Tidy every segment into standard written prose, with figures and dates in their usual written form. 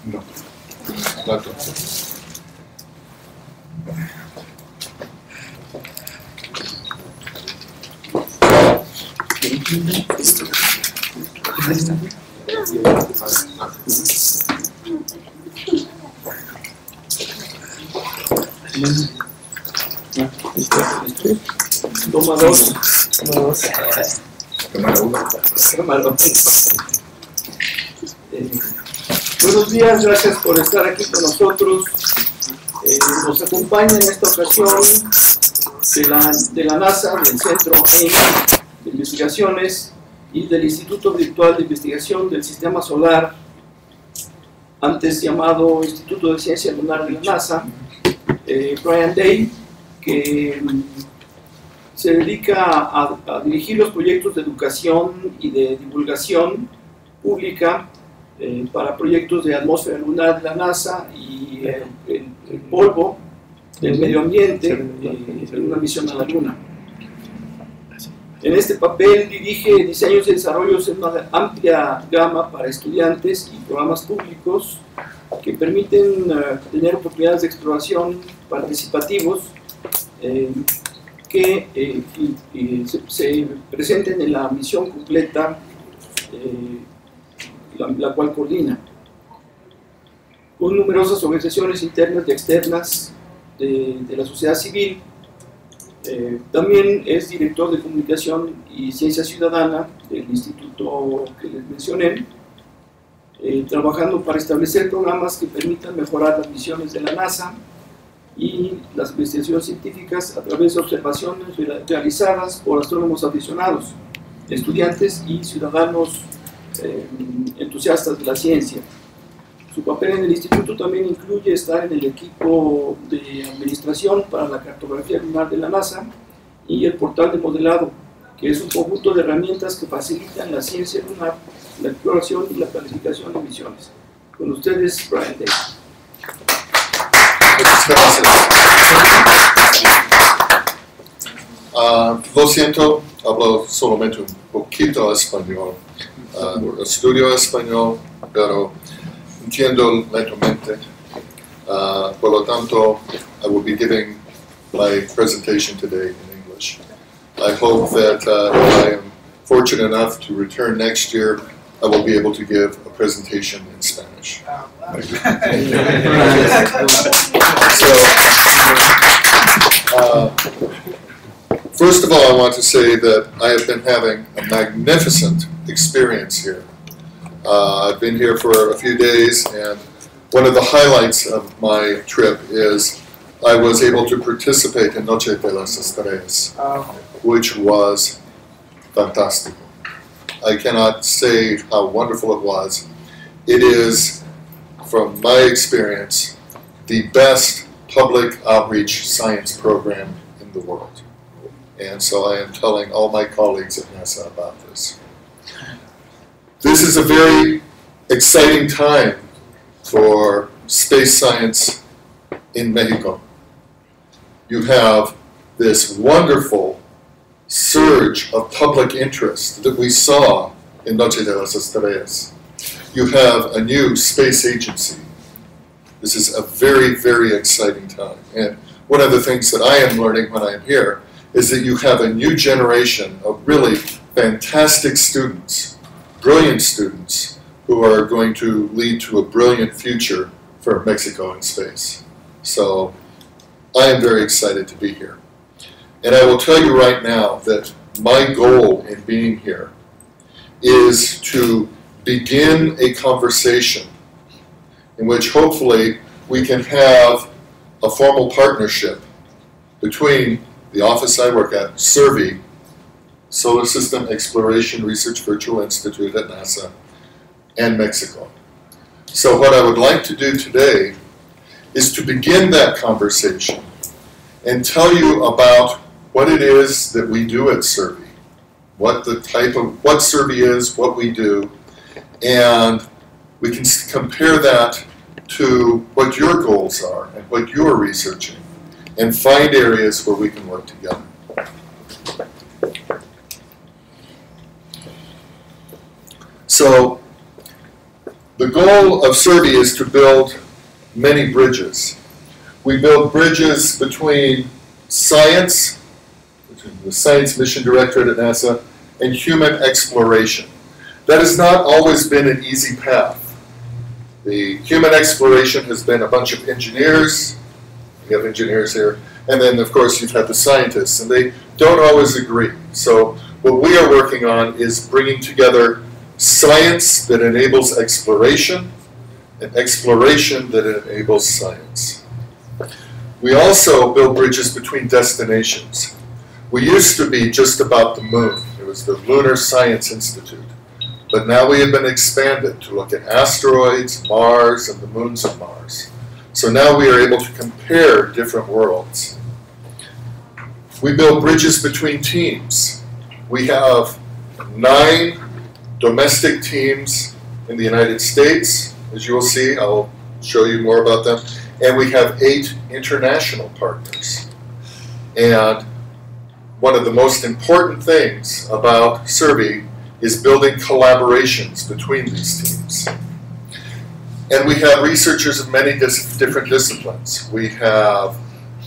No. Not todo. Toma dos. Buenos días, gracias por estar aquí con nosotros. Nos acompaña en esta ocasión de la NASA, del Centro de Investigaciones y del Instituto Virtual de Investigación del Sistema Solar, antes llamado Instituto de Ciencia Lunar de la NASA, Brian Day, que se dedica a dirigir los proyectos de educación y de divulgación pública para proyectos de atmósfera lunar de la NASA y el polvo del medio ambiente en una misión a la Luna. En este papel dirige diseños y desarrollos en una amplia gama para estudiantes y programas públicos que permiten tener oportunidades de exploración participativos que se presenten en la misión completa, la cual coordina, con numerosas organizaciones internas y externas de la sociedad civil. También es director de Comunicación y Ciencia Ciudadana del instituto que les mencioné, trabajando para establecer programas que permitan mejorar las misiones de la NASA y las investigaciones científicas a través de observaciones realizadas por astrónomos aficionados, estudiantes y ciudadanos entusiastas de la ciencia. Su papel en el instituto también incluye estar en el equipo de administración para la cartografía lunar de la NASA y el portal de modelado, que es un conjunto de herramientas que facilitan la ciencia lunar, la exploración y la planificación de misiones. Con ustedes, Brian Day. Muchas gracias. Lo siento, hablo solamente un poquito español. Estudio español, pero entiendo lentamente. Por lo tanto, I will be giving my presentation today in English. I hope that if I am fortunate enough to return next year, I will be able to give a presentation in Spanish. First of all, I want to say that I have been having a magnificent experience here. I've been here for a few days, and one of the highlights of my trip is I was able to participate in Noche de las Estrellas, which was fantastic. I cannot say how wonderful it was. It is, from my experience, the best public outreach science program in the world. And so I am telling all my colleagues at NASA about this. This is a very exciting time for space science in Mexico. You have this wonderful surge of public interest that we saw in Noche de las Estrellas. You have a new space agency. This is a very, very exciting time. And one of the things that I am learning when I am here is that you have a new generation of really fantastic students, brilliant students, who are going to lead to a brilliant future for Mexico in space. So I am very excited to be here. And I will tell you right now that my goal in being here is to begin a conversation in which hopefully we can have a formal partnership between the office I work at, SSERVI, Solar System Exploration Research Virtual Institute at NASA, and Mexico. So what I would like to do today is to begin that conversation and tell you about what it is that we do at SSERVI, what SSERVI is, what we do, and we can compare that to what your goals are and what you're researching, and find areas where we can work together. So The goal of SSERVI is to build many bridges. We build bridges between science, the Science Mission Directorate at NASA, and human exploration. That has not always been an easy path. The human exploration has been a bunch of engineers. We have engineers here. And then, of course, you've had the scientists, and they don't always agree. So what we are working on is bringing together science that enables exploration and exploration that enables science. We also build bridges between destinations. We used to be just about the moon. It was the Lunar Science Institute. But now we have been expanded to look at asteroids, Mars, and the moons of Mars. So now we are able to compare different worlds. We build bridges between teams. We have 9 domestic teams in the United States, as you will see. I'll show you more about them. And we have 8 international partners. And one of the most important things about SSERVI is building collaborations between these teams. And we have researchers of many different disciplines. We have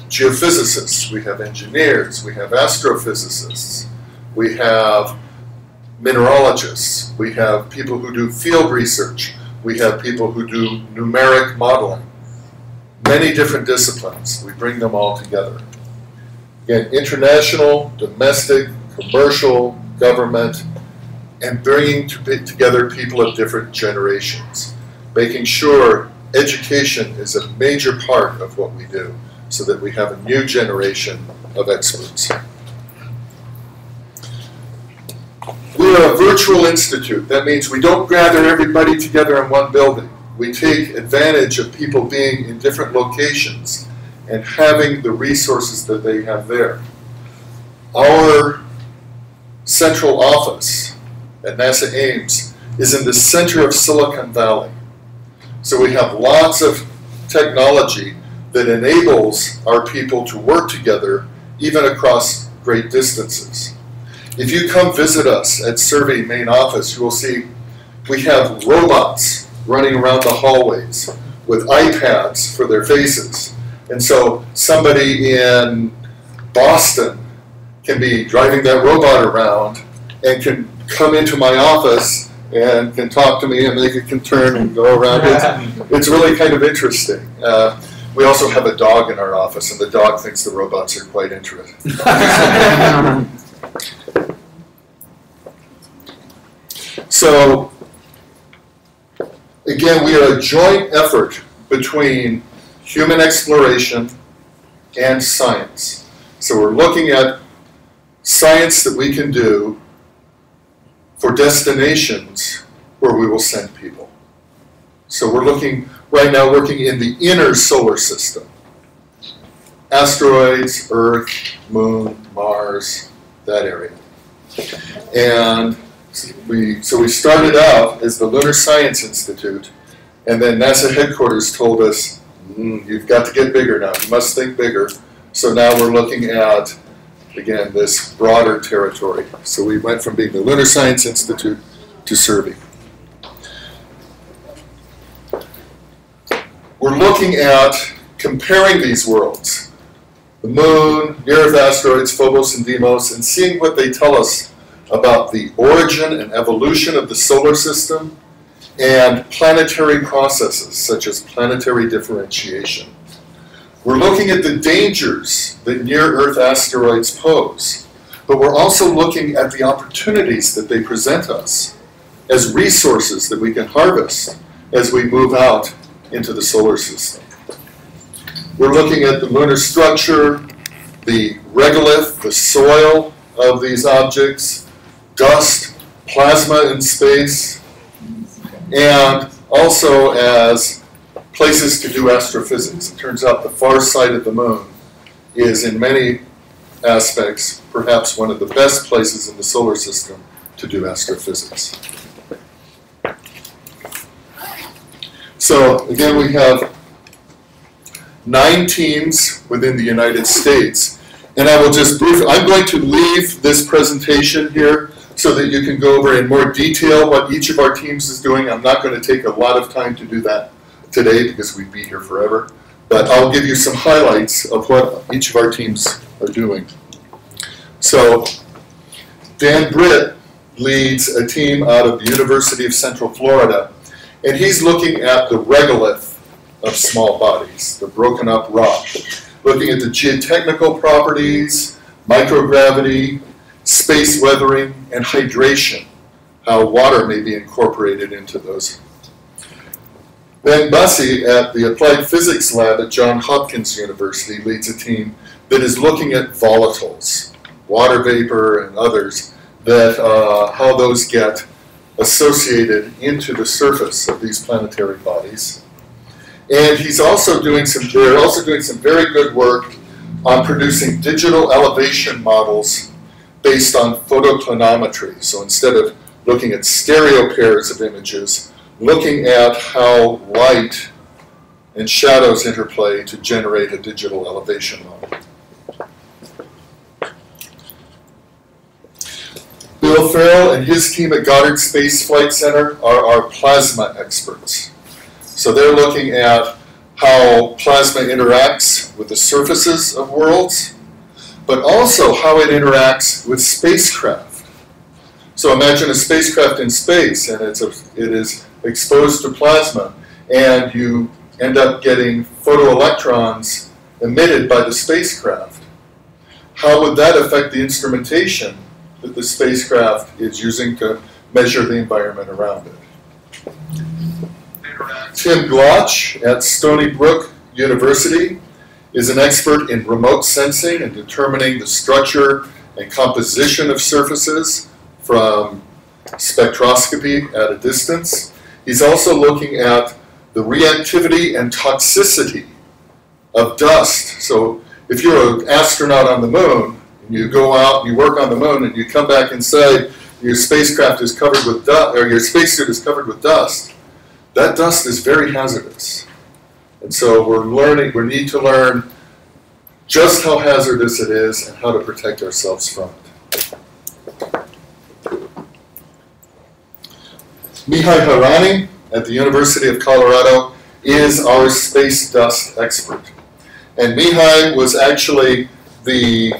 geophysicists, we have engineers, we have astrophysicists, we have mineralogists, we have people who do field research, we have people who do numeric modeling. Many different disciplines. We bring them all together. Again, international, domestic, commercial, government, and bringing together people of different generations, making sure education is a major part of what we do so that we have a new generation of experts. We are a virtual institute. That means we don't gather everybody together in one building. We take advantage of people being in different locations and having the resources that they have there. Our central office at NASA Ames is in the center of Silicon Valley. So we have lots of technology that enables our people to work together even across great distances. If you come visit us at SSERVI main office, you will see we have robots running around the hallways with iPads for their faces. And so somebody in Boston can be driving that robot around and can come into my office and can talk to me, and they can turn and go around. It's really kind of interesting. We also have a dog in our office, and the dog thinks the robots are quite interesting. So, again, we are a joint effort between human exploration and science. So we're looking at science that we can do for destinations where we will send people. So we're looking, right now, working in the inner solar system. Asteroids, Earth, Moon, Mars, that area. And we started out as the Lunar Science Institute, and then NASA headquarters told us, you've got to get bigger now, you must think bigger. So now we're looking at, again, this broader territory. So we went from being the Lunar Science Institute to SSERVI. We're looking at comparing these worlds, the Moon, near-Earth asteroids, Phobos and Deimos, and seeing what they tell us about the origin and evolution of the solar system and planetary processes, such as planetary differentiation. We're looking at the dangers that near-Earth asteroids pose, but we're also looking at the opportunities that they present us as resources that we can harvest as we move out into the solar system. We're looking at the lunar structure, the regolith, the soil of these objects, dust, plasma in space, and also as places to do astrophysics. It turns out the far side of the moon is, in many aspects, perhaps one of the best places in the solar system to do astrophysics. So, again, we have 9 teams within the United States. And I will just briefly, I'm going to leave this presentation here so that you can go over in more detail what each of our teams is doing. I'm not going to take a lot of time to do that today because we'd be here forever, but I'll give you some highlights of what each of our teams are doing. So Dan Britt leads a team out of the University of Central Florida, and he's looking at the regolith of small bodies, the broken up rock, looking at the geotechnical properties, microgravity, space weathering, and hydration, how water may be incorporated into those. Ben Bussey at the Applied Physics Lab at Johns Hopkins University leads a team that is looking at volatiles, water vapor and others, that how those get associated into the surface of these planetary bodies. And he's also doing they're also doing some very good work on producing digital elevation models based on photoclinometry. So instead of looking at stereo pairs of images, looking at how light and shadows interplay to generate a digital elevation model. Bill Farrell and his team at Goddard Space Flight Center are our plasma experts. So they're looking at how plasma interacts with the surfaces of worlds, but also how it interacts with spacecraft. So imagine a spacecraft in space, and it is exposed to plasma, and you end up getting photoelectrons emitted by the spacecraft. How would that affect the instrumentation that the spacecraft is using to measure the environment around it? Tim Glotch at Stony Brook University is an expert in remote sensing and determining the structure and composition of surfaces from spectroscopy at a distance. He's also looking at the reactivity and toxicity of dust. So if you're an astronaut on the moon, and you go out and you work on the moon and you come back and say your spacecraft is covered with dust, or your spacesuit is covered with dust, that dust is very hazardous. And so we need to learn just how hazardous it is and how to protect ourselves from it. Mihai Harani at the University of Colorado is our space dust expert. And Mihai was actually the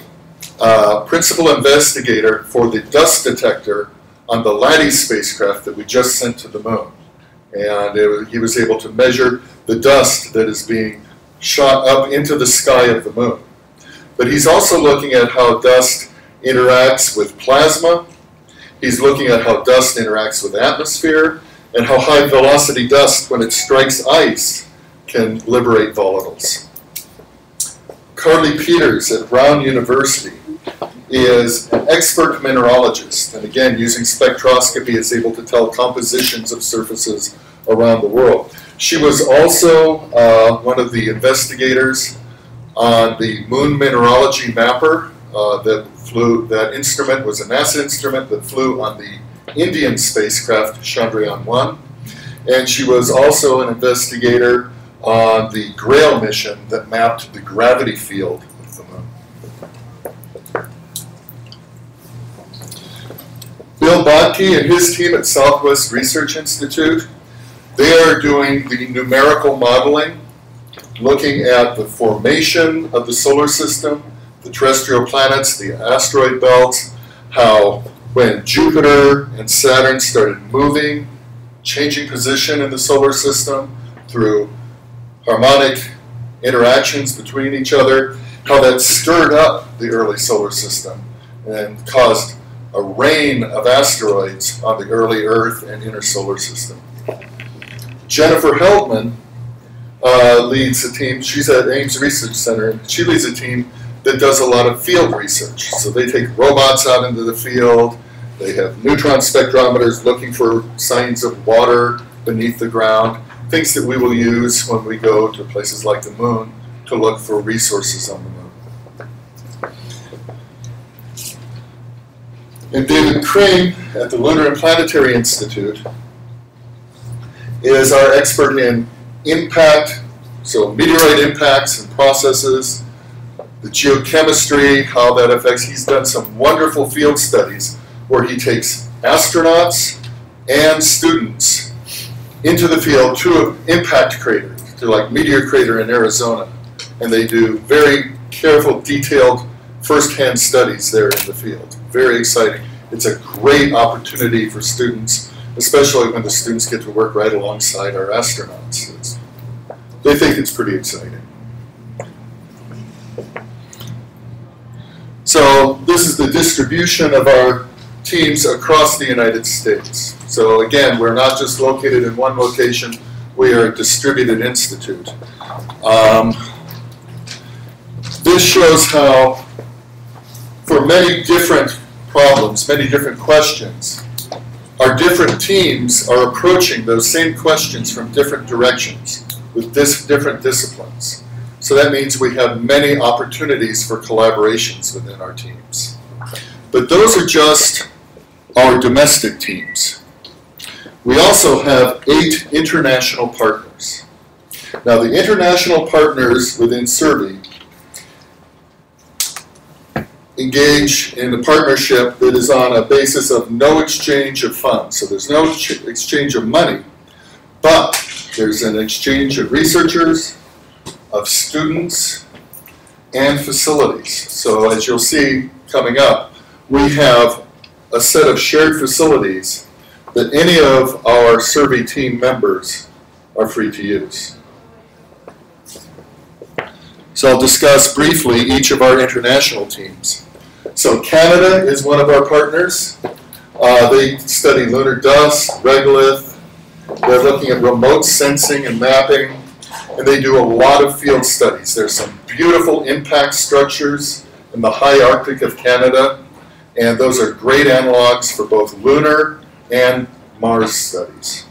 principal investigator for the dust detector on the LADEE spacecraft that we just sent to the moon. And he was able to measure the dust that is being shot up into the sky of the moon. But he's also looking at how dust interacts with plasma. He's looking at how dust interacts with atmosphere, and how high velocity dust, when it strikes ice, can liberate volatiles. Carly Peters at Brown University is an expert mineralogist, and again, using spectroscopy, is able to tell compositions of surfaces around the world. She was also one of the investigators on the Moon Mineralogy Mapper that instrument was a NASA instrument that flew on the Indian spacecraft Chandrayaan-1, and she was also an investigator on the GRAIL mission that mapped the gravity field of the moon. Bill Bodke and his team at Southwest Research Institute, they are doing the numerical modeling, looking at the formation of the solar system, the terrestrial planets, the asteroid belts, how when Jupiter and Saturn started moving, changing position in the solar system through harmonic interactions between each other, how that stirred up the early solar system and caused a rain of asteroids on the early Earth and inner solar system. Jennifer Heldman leads a team. She's at Ames Research Center, and she leads a team that does a lot of field research. So they take robots out into the field. They have neutron spectrometers looking for signs of water beneath the ground, things that we will use when we go to places like the moon to look for resources on the moon. And David Crane at the Lunar and Planetary Institute is our expert in impact, so meteorite impacts and processes, the geochemistry, how that affects. He's done some wonderful field studies where he takes astronauts and students into the field to an impact crater, to like Meteor Crater in Arizona. And they do very careful, detailed, first-hand studies there in the field. Very exciting. It's a great opportunity for students, especially when the students get to work right alongside our astronauts. They think it's pretty exciting. So this is the distribution of our teams across the United States. So again, we're not just located in one location, we are a distributed institute. This shows how, for many different problems, many different questions, our different teams are approaching those same questions from different directions with different disciplines. So that means we have many opportunities for collaborations within our teams. But those are just our domestic teams. We also have 8 international partners. Now the international partners within SSERVI engage in a partnership that is on a basis of no exchange of funds. So there's no exchange of money, but there's an exchange of researchers, of students, and facilities. So as you'll see coming up, we have a set of shared facilities that any of our SSERVI team members are free to use. So I'll discuss briefly each of our international teams. So Canada is one of our partners. They study lunar dust, regolith. They're looking at remote sensing and mapping, and they do a lot of field studies. There's some beautiful impact structures in the high Arctic of Canada, and those are great analogs for both lunar and Mars studies.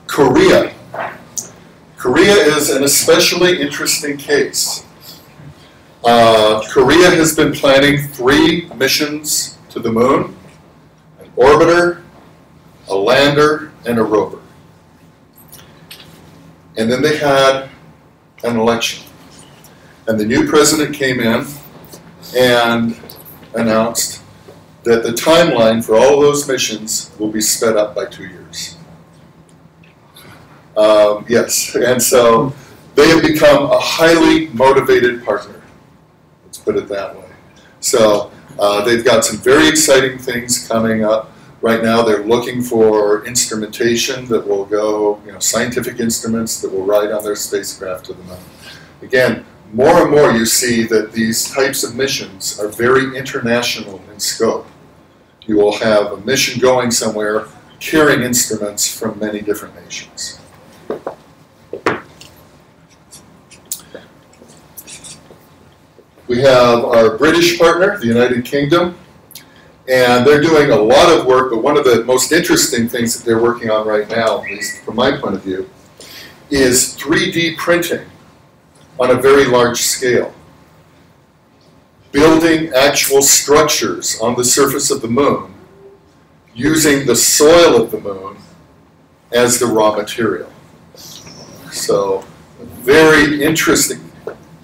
Korea. Korea is an especially interesting case. Korea has been planning 3 missions to the moon: an orbiter, a lander, and a rover. And then they had an election. And the new president came in and announced that the timeline for all of those missions will be sped up by 2 years. Yes, and so they have become a highly motivated partner. Let's put it that way. So they've got some very exciting things coming up. Right now they're looking for instrumentation that will go, scientific instruments that will ride on their spacecraft to the moon. Again, more and more you see that these types of missions are very international in scope. You will have a mission going somewhere carrying instruments from many different nations. We have our British partner, the United Kingdom, and they're doing a lot of work, but one of the most interesting things that they're working on right now, at least from my point of view, is 3D printing on a very large scale. Building actual structures on the surface of the moon using the soil of the moon as the raw material. So, very interesting.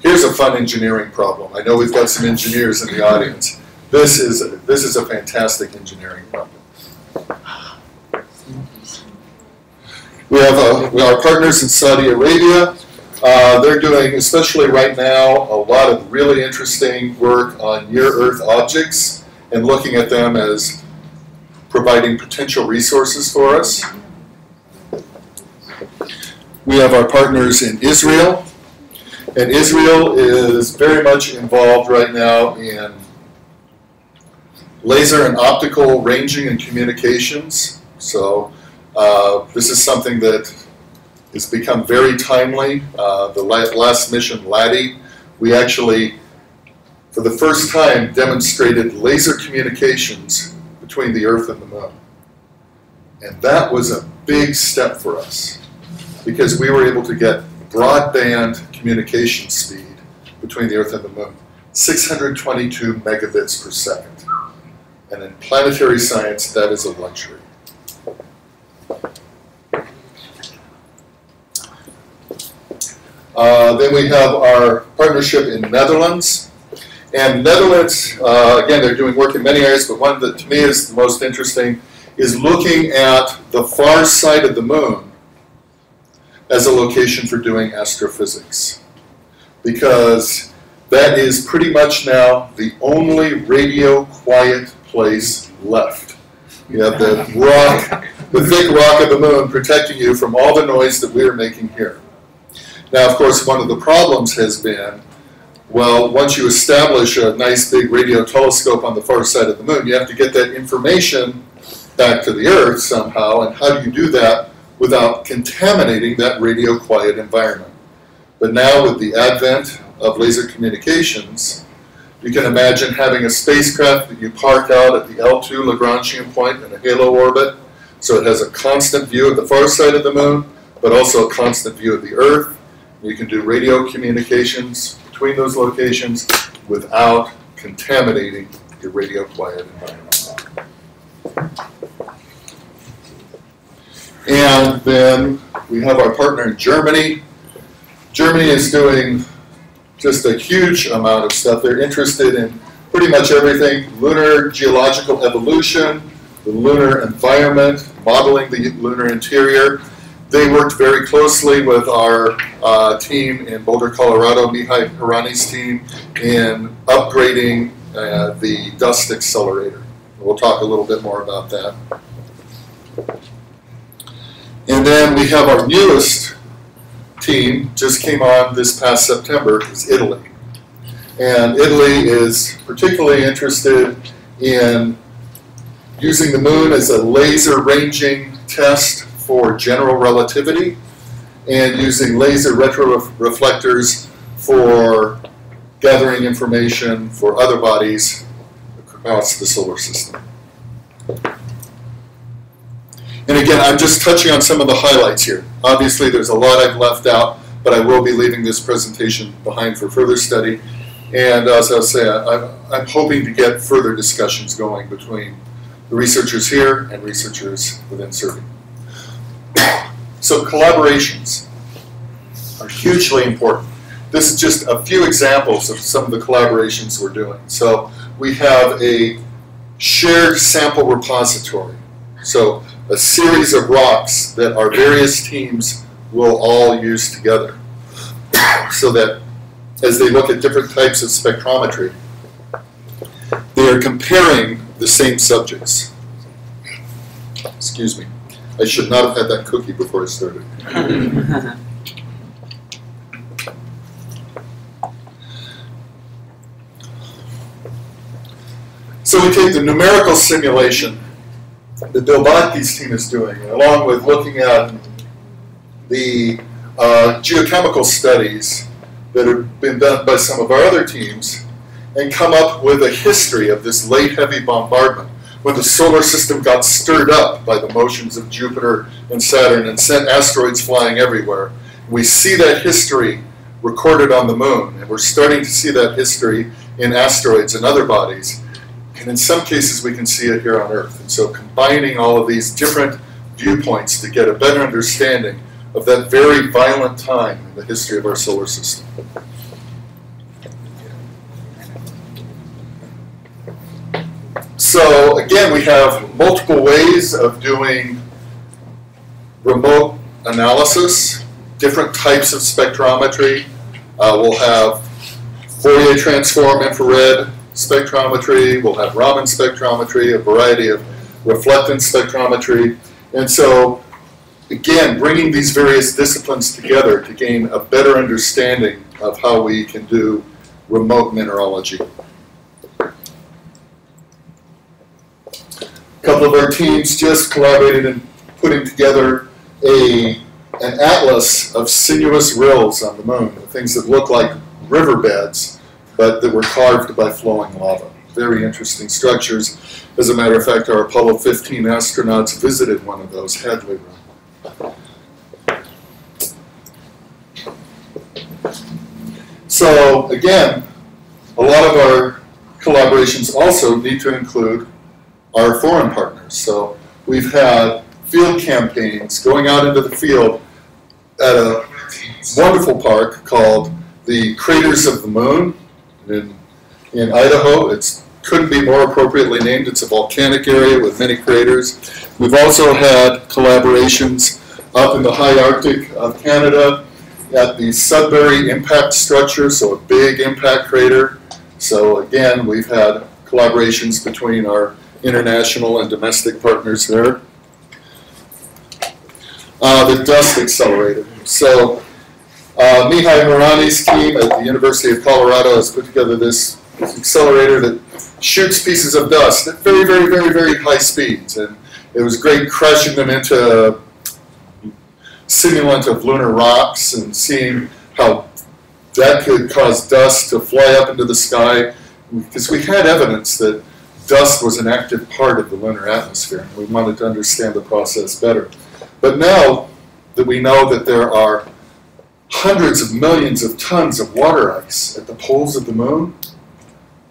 Here's a fun engineering problem. I know we've got some engineers in the audience. This is a fantastic engineering problem. We have our partners in Saudi Arabia. They're doing, especially right now, a lot of really interesting work on near-Earth objects and looking at them as providing potential resources for us. We have our partners in Israel, and Israel is very much involved right now in laser and optical ranging and communications. So this is something that has become very timely. The last mission, LADI, we actually, for the first time, demonstrated laser communications between the Earth and the Moon. And that was a big step for us, because we were able to get broadband communication speed between the Earth and the Moon, 622 megabits per second. And in planetary science, that is a luxury. Then we have our partnership in Netherlands. And Netherlands, again, they're doing work in many areas, but one that to me is the most interesting is looking at the far side of the moon as a location for doing astrophysics. Because that is pretty much now the only radio quiet place left. You have the rock, the thick rock of the moon protecting you from all the noise that we are making here. Now, of course, one of the problems has been, well, once you establish a nice big radio telescope on the far side of the moon, you have to get that information back to the Earth somehow, and how do you do that without contaminating that radio quiet environment? But now with the advent of laser communications, you can imagine having a spacecraft that you park out at the L2 Lagrangian point in a halo orbit, so it has a constant view of the far side of the moon, but also a constant view of the Earth. You can do radio communications between those locations without contaminating your radio quiet environment. And then we have our partner in Germany. Germany is doing just a huge amount of stuff. They're interested in pretty much everything: lunar geological evolution, the lunar environment, modeling the lunar interior. They worked very closely with our team in Boulder, Colorado, Mihai Hirani's team, in upgrading the dust accelerator. We'll talk a little bit more about that. And then we have our newest team, just came on this past September, is Italy. And Italy is particularly interested in using the moon as a laser ranging test for general relativity, and using laser retroreflectors for gathering information for other bodies across the solar system. And again, I'm just touching on some of the highlights here. Obviously, there's a lot I've left out, but I will be leaving this presentation behind for further study. And as I say, I'm hoping to get further discussions going between the researchers here and researchers within SSERVI. So collaborations are hugely important. This is just a few examples of some of the collaborations we're doing. So we have a shared sample repository. So a series of rocks that our various teams will all use together, so that as they look at different types of spectrometry, they are comparing the same subjects. Excuse me. I should not have had that cookie before I started. So we take the numerical simulation that Bill Botke's team is doing, along with looking at the geochemical studies that have been done by some of our other teams, and come up with a history of this late heavy bombardment, when the solar system got stirred up by the motions of Jupiter and Saturn and sent asteroids flying everywhere. We see that history recorded on the moon, and we're starting to see that history in asteroids and other bodies. And in some cases, we can see it here on Earth. And so combining all of these different viewpoints to get a better understanding of that very violent time in the history of our solar system. So again, we have multiple ways of doing remote analysis, different types of spectrometry. We'll have Fourier transform infrared spectrometry, we'll have Raman spectrometry, a variety of reflectance spectrometry. And so, again, bringing these various disciplines together to gain a better understanding of how we can do remote mineralogy. A couple of our teams just collaborated in putting together an atlas of sinuous rills on the moon, things that look like riverbeds, but that were carved by flowing lava. Very interesting structures. As a matter of fact, our Apollo 15 astronauts visited one of those, Hadley Room. So again, a lot of our collaborations also need to include our foreign partners. So we've had field campaigns going out into the field at a wonderful park called the Craters of the Moon in in Idaho. It couldn't be more appropriately named. It's a volcanic area with many craters. We've also had collaborations up in the high Arctic of Canada at the Sudbury impact structure, so a big impact crater. So again, we've had collaborations between our international and domestic partners there. The dust accelerator. So Mihai Morani's team at the University of Colorado has put together this accelerator that shoots pieces of dust at very, very, very, very high speeds. And it was great crashing them into simulant of lunar rocks and seeing how that could cause dust to fly up into the sky, because we had evidence that dust was an active part of the lunar atmosphere, and we wanted to understand the process better. But now that we know that there are hundreds of millions of tons of water ice at the poles of the moon,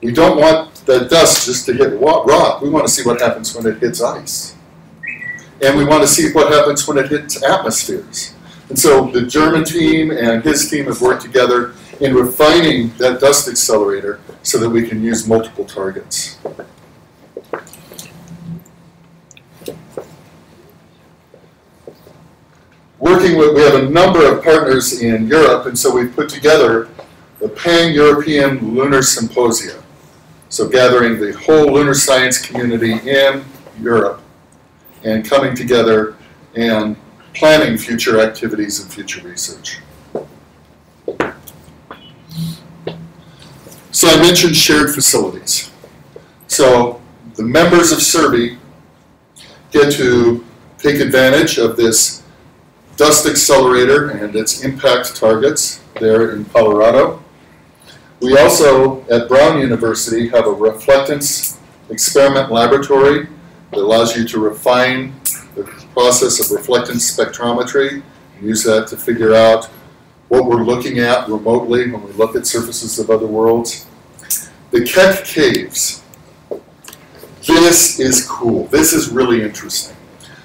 we don't want that dust just to hit rock. We want to see what happens when it hits ice. And we want to see what happens when it hits atmospheres. And so the German team and his team have worked together in refining that dust accelerator so that we can use multiple targets. We have a number of partners in Europe, and so we've put together the Pan-European Lunar Symposia. So gathering the whole lunar science community in Europe and coming together and planning future activities and future research. So I mentioned shared facilities. So the members of SSERVI get to take advantage of this dust accelerator and its impact targets there in Colorado. We also, at Brown University, have a reflectance experiment laboratory that allows you to refine the process of reflectance spectrometry and use that to figure out what we're looking at remotely when we look at surfaces of other worlds. The Keck Caves. This is cool. This is really interesting.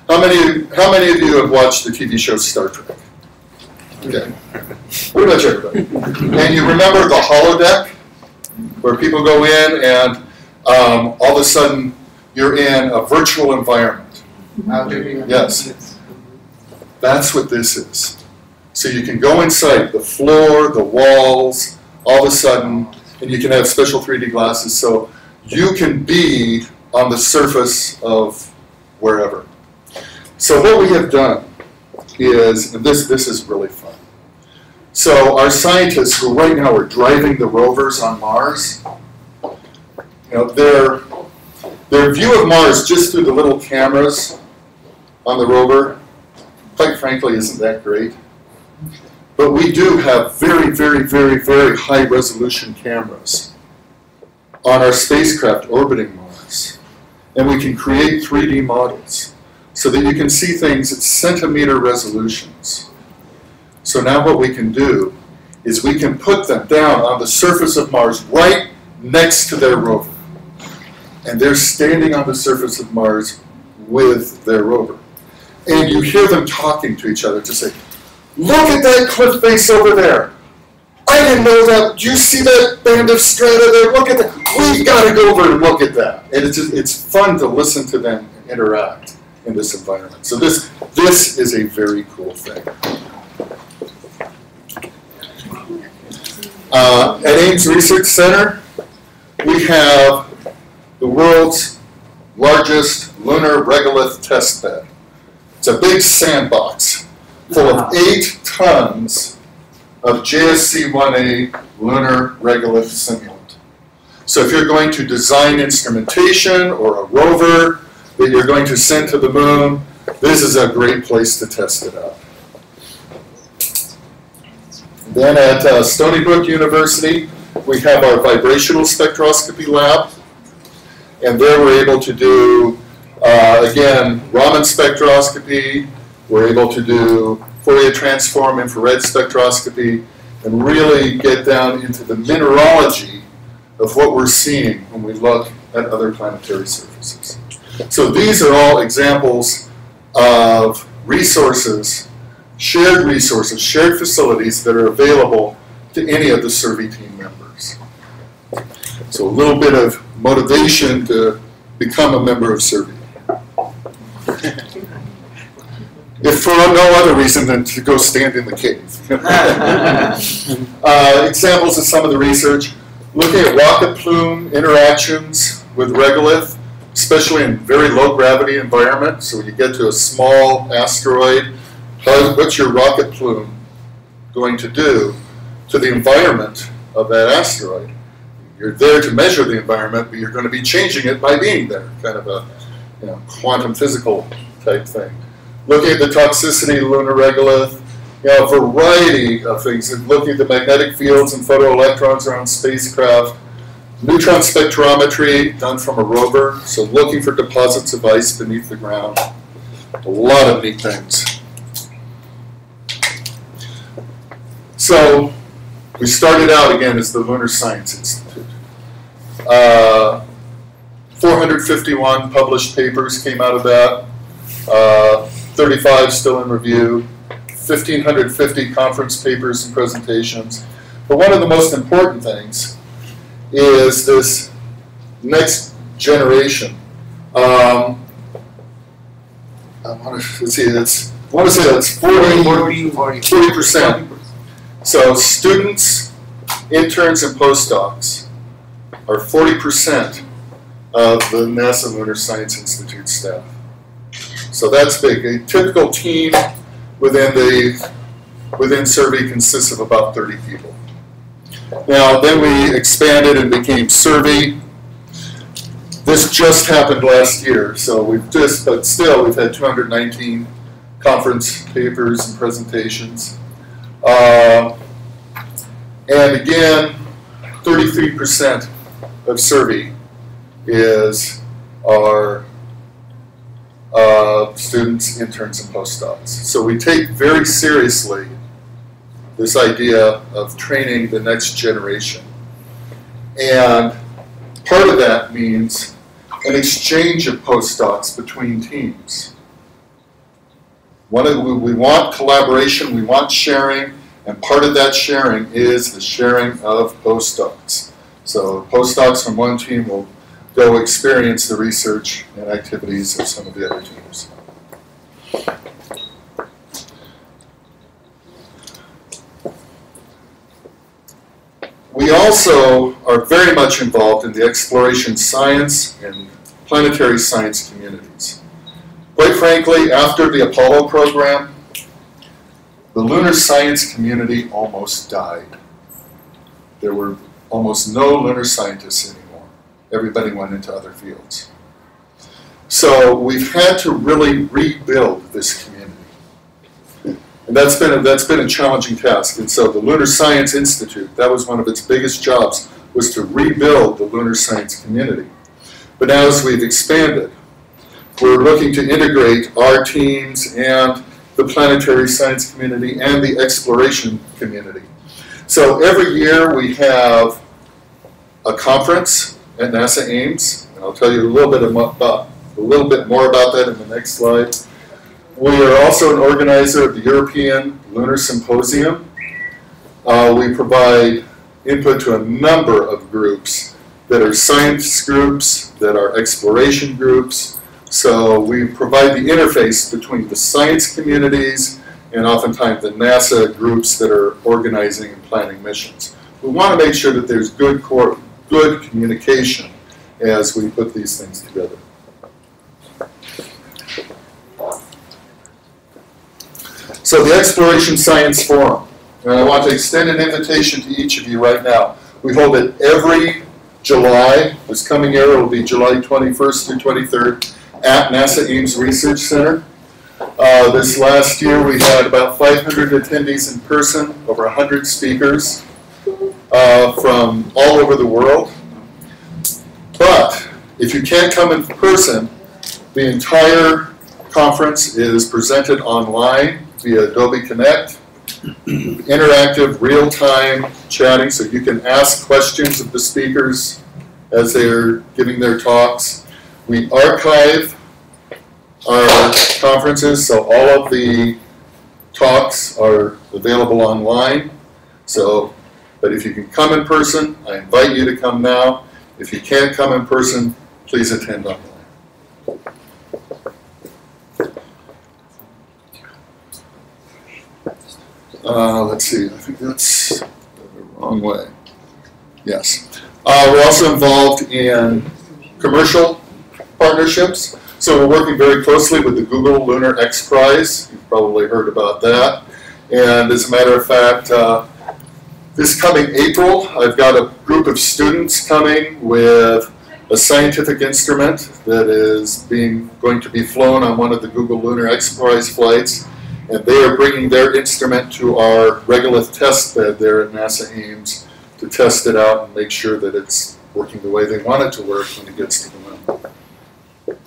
How many of you have watched the TV show Star Trek? Okay. Pretty much everybody. And you remember the holodeck, where people go in and all of a sudden you're in a virtual environment. Yes. That's what this is. So you can go inside the floor, the walls, all of a sudden, and you can have special 3D glasses, so you can be on the surface of wherever. So what we have done is, and this is really fun. So our scientists who right now are driving the rovers on Mars, you know, their view of Mars just through the little cameras on the rover, quite frankly, isn't that great. But we do have very, very, very, very high resolution cameras on our spacecraft orbiting Mars. And we can create 3D models so that you can see things at centimeter resolutions. So now what we can do is we can put them down on the surface of Mars right next to their rover. And they're standing on the surface of Mars with their rover. And you hear them talking to each other to say, look at that cliff face over there. I didn't know that. Do you see that band of strata there? Look at that. We've got to go over and look at that. And it's fun to listen to them interact in this environment. So this is a very cool thing. At Ames Research Center, we have the world's largest lunar regolith test bed. It's a big sandbox full of 8 tons of JSC-1A lunar regolith simulant. So if you're going to design instrumentation or a rover that you're going to send to the moon, this is a great place to test it out. Then at Stony Brook University, we have our vibrational spectroscopy lab. And there we're able to do, again, Raman spectroscopy. We're able to do Fourier transform infrared spectroscopy and really get down into the mineralogy of what we're seeing when we look at other planetary surfaces. So these are all examples of resources, shared facilities that are available to any of the SSERVI team members. So a little bit of motivation to become a member of SSERVI. If for no other reason than to go stand in the cave. Examples of some of the research, looking at rocket plume interactions with regolith, especially in very low gravity environment. So when you get to a small asteroid, what's your rocket plume going to do to the environment of that asteroid? You're there to measure the environment, but you're going to be changing it by being there. Kind of a quantum physical type thing. Looking at the toxicity of lunar regolith, a variety of things. Looking at the magnetic fields and photoelectrons around spacecraft. Neutron spectrometry done from a rover, so looking for deposits of ice beneath the ground. A lot of neat things. So we started out again as the Lunar Science Institute. 451 published papers came out of that, 35 still in review, 1,550 conference papers and presentations. But one of the most important things is this next generation. I want to say that's 40%. So students, interns, and postdocs are 40% of the NASA Lunar Science Institute staff. So that's big. A typical team within SSERVI consists of about 30 people. Now, then we expanded and became SSERVI. This just happened last year, so but still we've had 219 conference papers and presentations. And again, 33% of SSERVI is our students, interns, and postdocs. So we take very seriously this idea of training the next generation. And part of that means an exchange of postdocs between teams. We want collaboration, we want sharing, and part of that sharing is the sharing of postdocs. So postdocs from one team will go experience the research and activities of some of the other teams. We also are very much involved in the exploration science and planetary science communities. Quite frankly, after the Apollo program, the lunar science community almost died. There were almost no lunar scientists anymore. Everybody went into other fields. So we've had to really rebuild this community. And that's been a challenging task. And so the Lunar Science Institute, that was one of its biggest jobs, was to rebuild the lunar science community. But now as we've expanded, we're looking to integrate our teams and the planetary science community and the exploration community. So every year we have a conference at NASA Ames, and I'll tell you a little bit more about that in the next slide. We are also an organizer of the European Lunar Symposium. We provide input to a number of groups that are science groups, that are exploration groups. So we provide the interface between the science communities and oftentimes the NASA groups that are organizing and planning missions. We want to make sure that there's good communication as we put these things together. So the Exploration Science Forum, and I want to extend an invitation to each of you right now. We hold it every July. This coming year it will be July 21st through 23rd at NASA Ames Research Center. This last year we had about 500 attendees in person, over 100 speakers from all over the world. But if you can't come in person, the entire conference is presented online via Adobe Connect, interactive, real-time chatting, so you can ask questions of the speakers as they're giving their talks. We archive our conferences, so all of the talks are available online. So, but if you can come in person, I invite you to come now. If you can't come in person, please attend online. Let's see, I think that's the wrong way. Yes. We're also involved in commercial partnerships. So we're working very closely with the Google Lunar X Prize. You've probably heard about that. And as a matter of fact, this coming April, I've got a group of students coming with a scientific instrument that is going to be flown on one of the Google Lunar X Prize flights. And they are bringing their instrument to our regolith test bed there at NASA Ames to test it out and make sure that it's working the way they want it to work when it gets to the moon.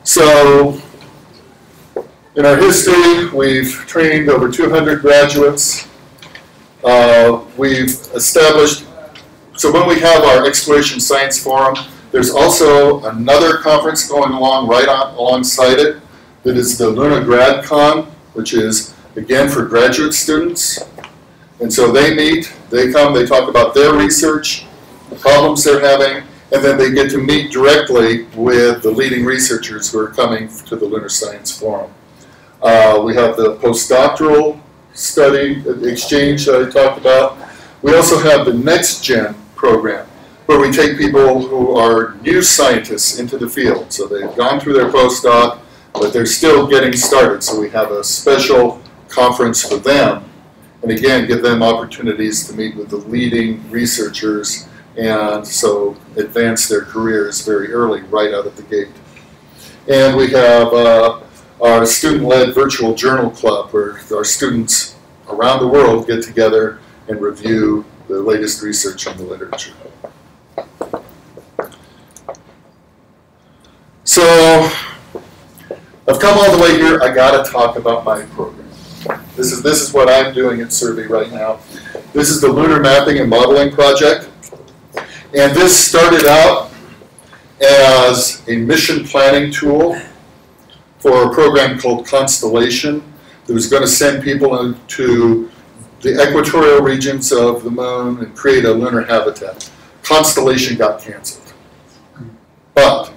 So, in our history, we've trained over 200 graduates. We've established, so when we have our Exploration Science Forum, there's also another conference going along alongside it that is the Lunar Grad Con, which is, again, for graduate students. And so they meet, they come, they talk about their research, the problems they're having, and then they get to meet directly with the leading researchers who are coming to the Lunar Science Forum. We have the postdoctoral study exchange that I talked about. We also have the Next Gen program, where we take people who are new scientists into the field. So they've gone through their postdoc, but they're still getting started. So we have a special conference for them. And again, give them opportunities to meet with the leading researchers and so advance their careers very early, right out of the gate. And we have our student-led virtual journal club, where our students around the world get together and review the latest research in the literature. So, I've come all the way here. I got to talk about my program. This is what I'm doing at SSERVI right now. This is the Lunar Mapping and Modeling Project. And this started out as a mission planning tool for a program called Constellation that was going to send people into the equatorial regions of the moon and create a lunar habitat. Constellation got canceled. But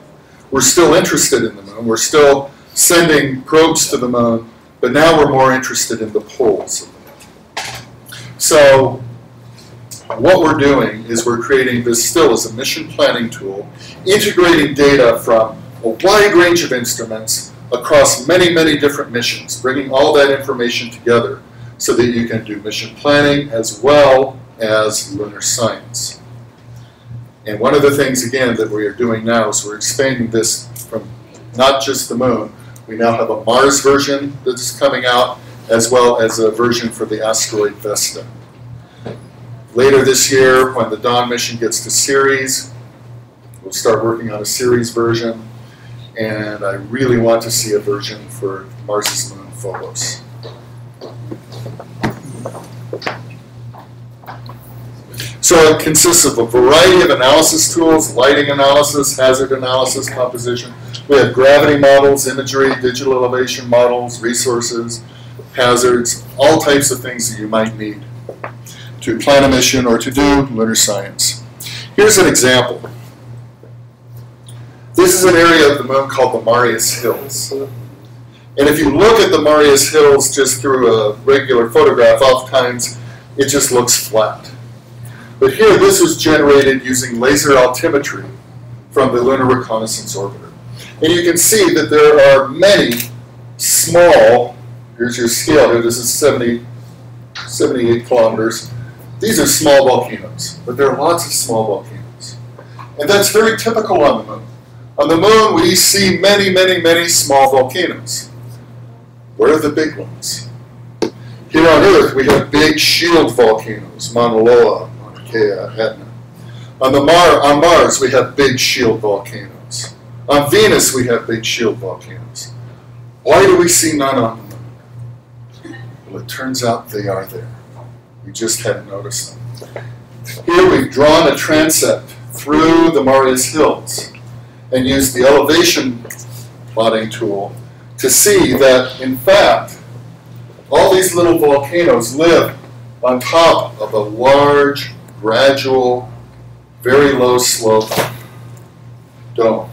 we're still interested in the moon. We're still sending probes to the moon, but now we're more interested in the poles of the moon. So what we're doing is we're creating this still as a mission planning tool, integrating data from a wide range of instruments across many, many different missions, bringing all that information together so that you can do mission planning as well as lunar science. And one of the things, again, that we are doing now is we're expanding this from not just the moon. We now have a Mars version that's coming out, as well as a version for the asteroid Vesta. Later this year, when the Dawn mission gets to Ceres, we'll start working on a Ceres version. And I really want to see a version for Mars's moon, Phobos. So it consists of a variety of analysis tools: lighting analysis, hazard analysis, composition. We have gravity models, imagery, digital elevation models, resources, hazards, all types of things that you might need to plan a mission or to do lunar science. Here's an example. This is an area of the moon called the Marius Hills. And if you look at the Marius Hills just through a regular photograph, oftentimes it just looks flat. But here, this was generated using laser altimetry from the Lunar Reconnaissance Orbiter. And you can see that there are many small, here's your scale here, this is 78 kilometers. These are small volcanoes, but there are lots of small volcanoes. And that's very typical on the moon. On the moon, we see many, many, many small volcanoes. Where are the big ones? Here on Earth, we have big shield volcanoes, Mauna Loa, Mauna Kea, Etna. On Mars, we have big shield volcanoes. On Venus, we have big shield volcanoes. Why do we see none on the moon? Well, it turns out they are there. We just hadn't noticed them. Here we've drawn a transect through the Marius Hills and used the elevation plotting tool to see that, in fact, all these little volcanoes live on top of a large, gradual, very low slope dome.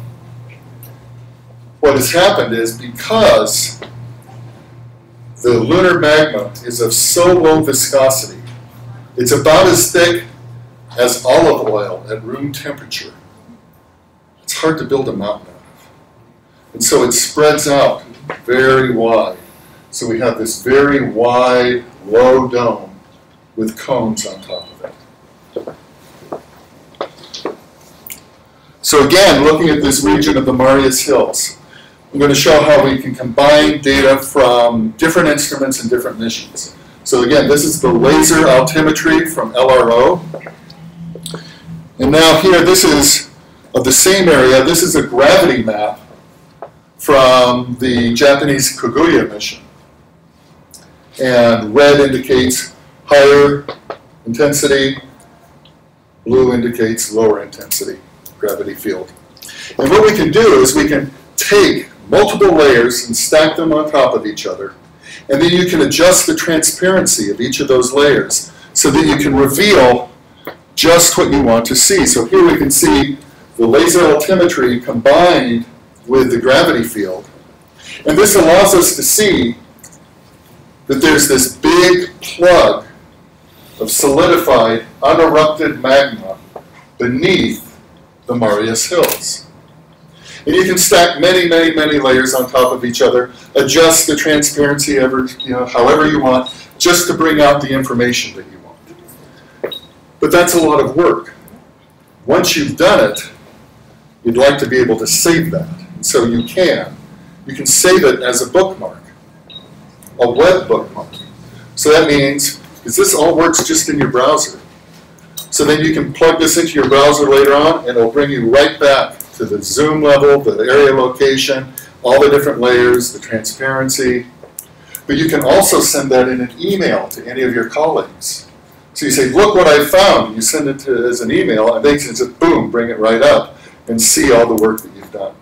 What has happened is because the lunar magma is of so low viscosity, it's about as thick as olive oil at room temperature. It's hard to build a mountain out of. And so it spreads out very wide. So we have this very wide, low dome with cones on top of it. So again, looking at this region of the Marias Hills, I'm going to show how we can combine data from different instruments and different missions. So again, this is the laser altimetry from LRO. And now here, this is of the same area. This is a gravity map from the Japanese Kaguya mission. And red indicates higher intensity, blue indicates lower intensity gravity field. And what we can do is we can take multiple layers and stack them on top of each other, and then you can adjust the transparency of each of those layers so that you can reveal just what you want to see. So here we can see the laser altimetry combined with the gravity field. And this allows us to see that there's this big plug of solidified, unerupted magma beneath the Marias Hills. And you can stack many, many, many layers on top of each other, adjust the transparency however you want, just to bring out the information that you want. But that's a lot of work. Once you've done it, you'd like to be able to save that. And so you can. You can save it as a bookmark, a web bookmark. So that means, because this all works just in your browser. So then you can plug this into your browser later on, and it'll bring you right back to the zoom level, the area location, all the different layers, the transparency. But you can also send that in an email to any of your colleagues. So you say, look what I found. You send it as an email, and they can just, boom, bring it right up and see all the work that you've done.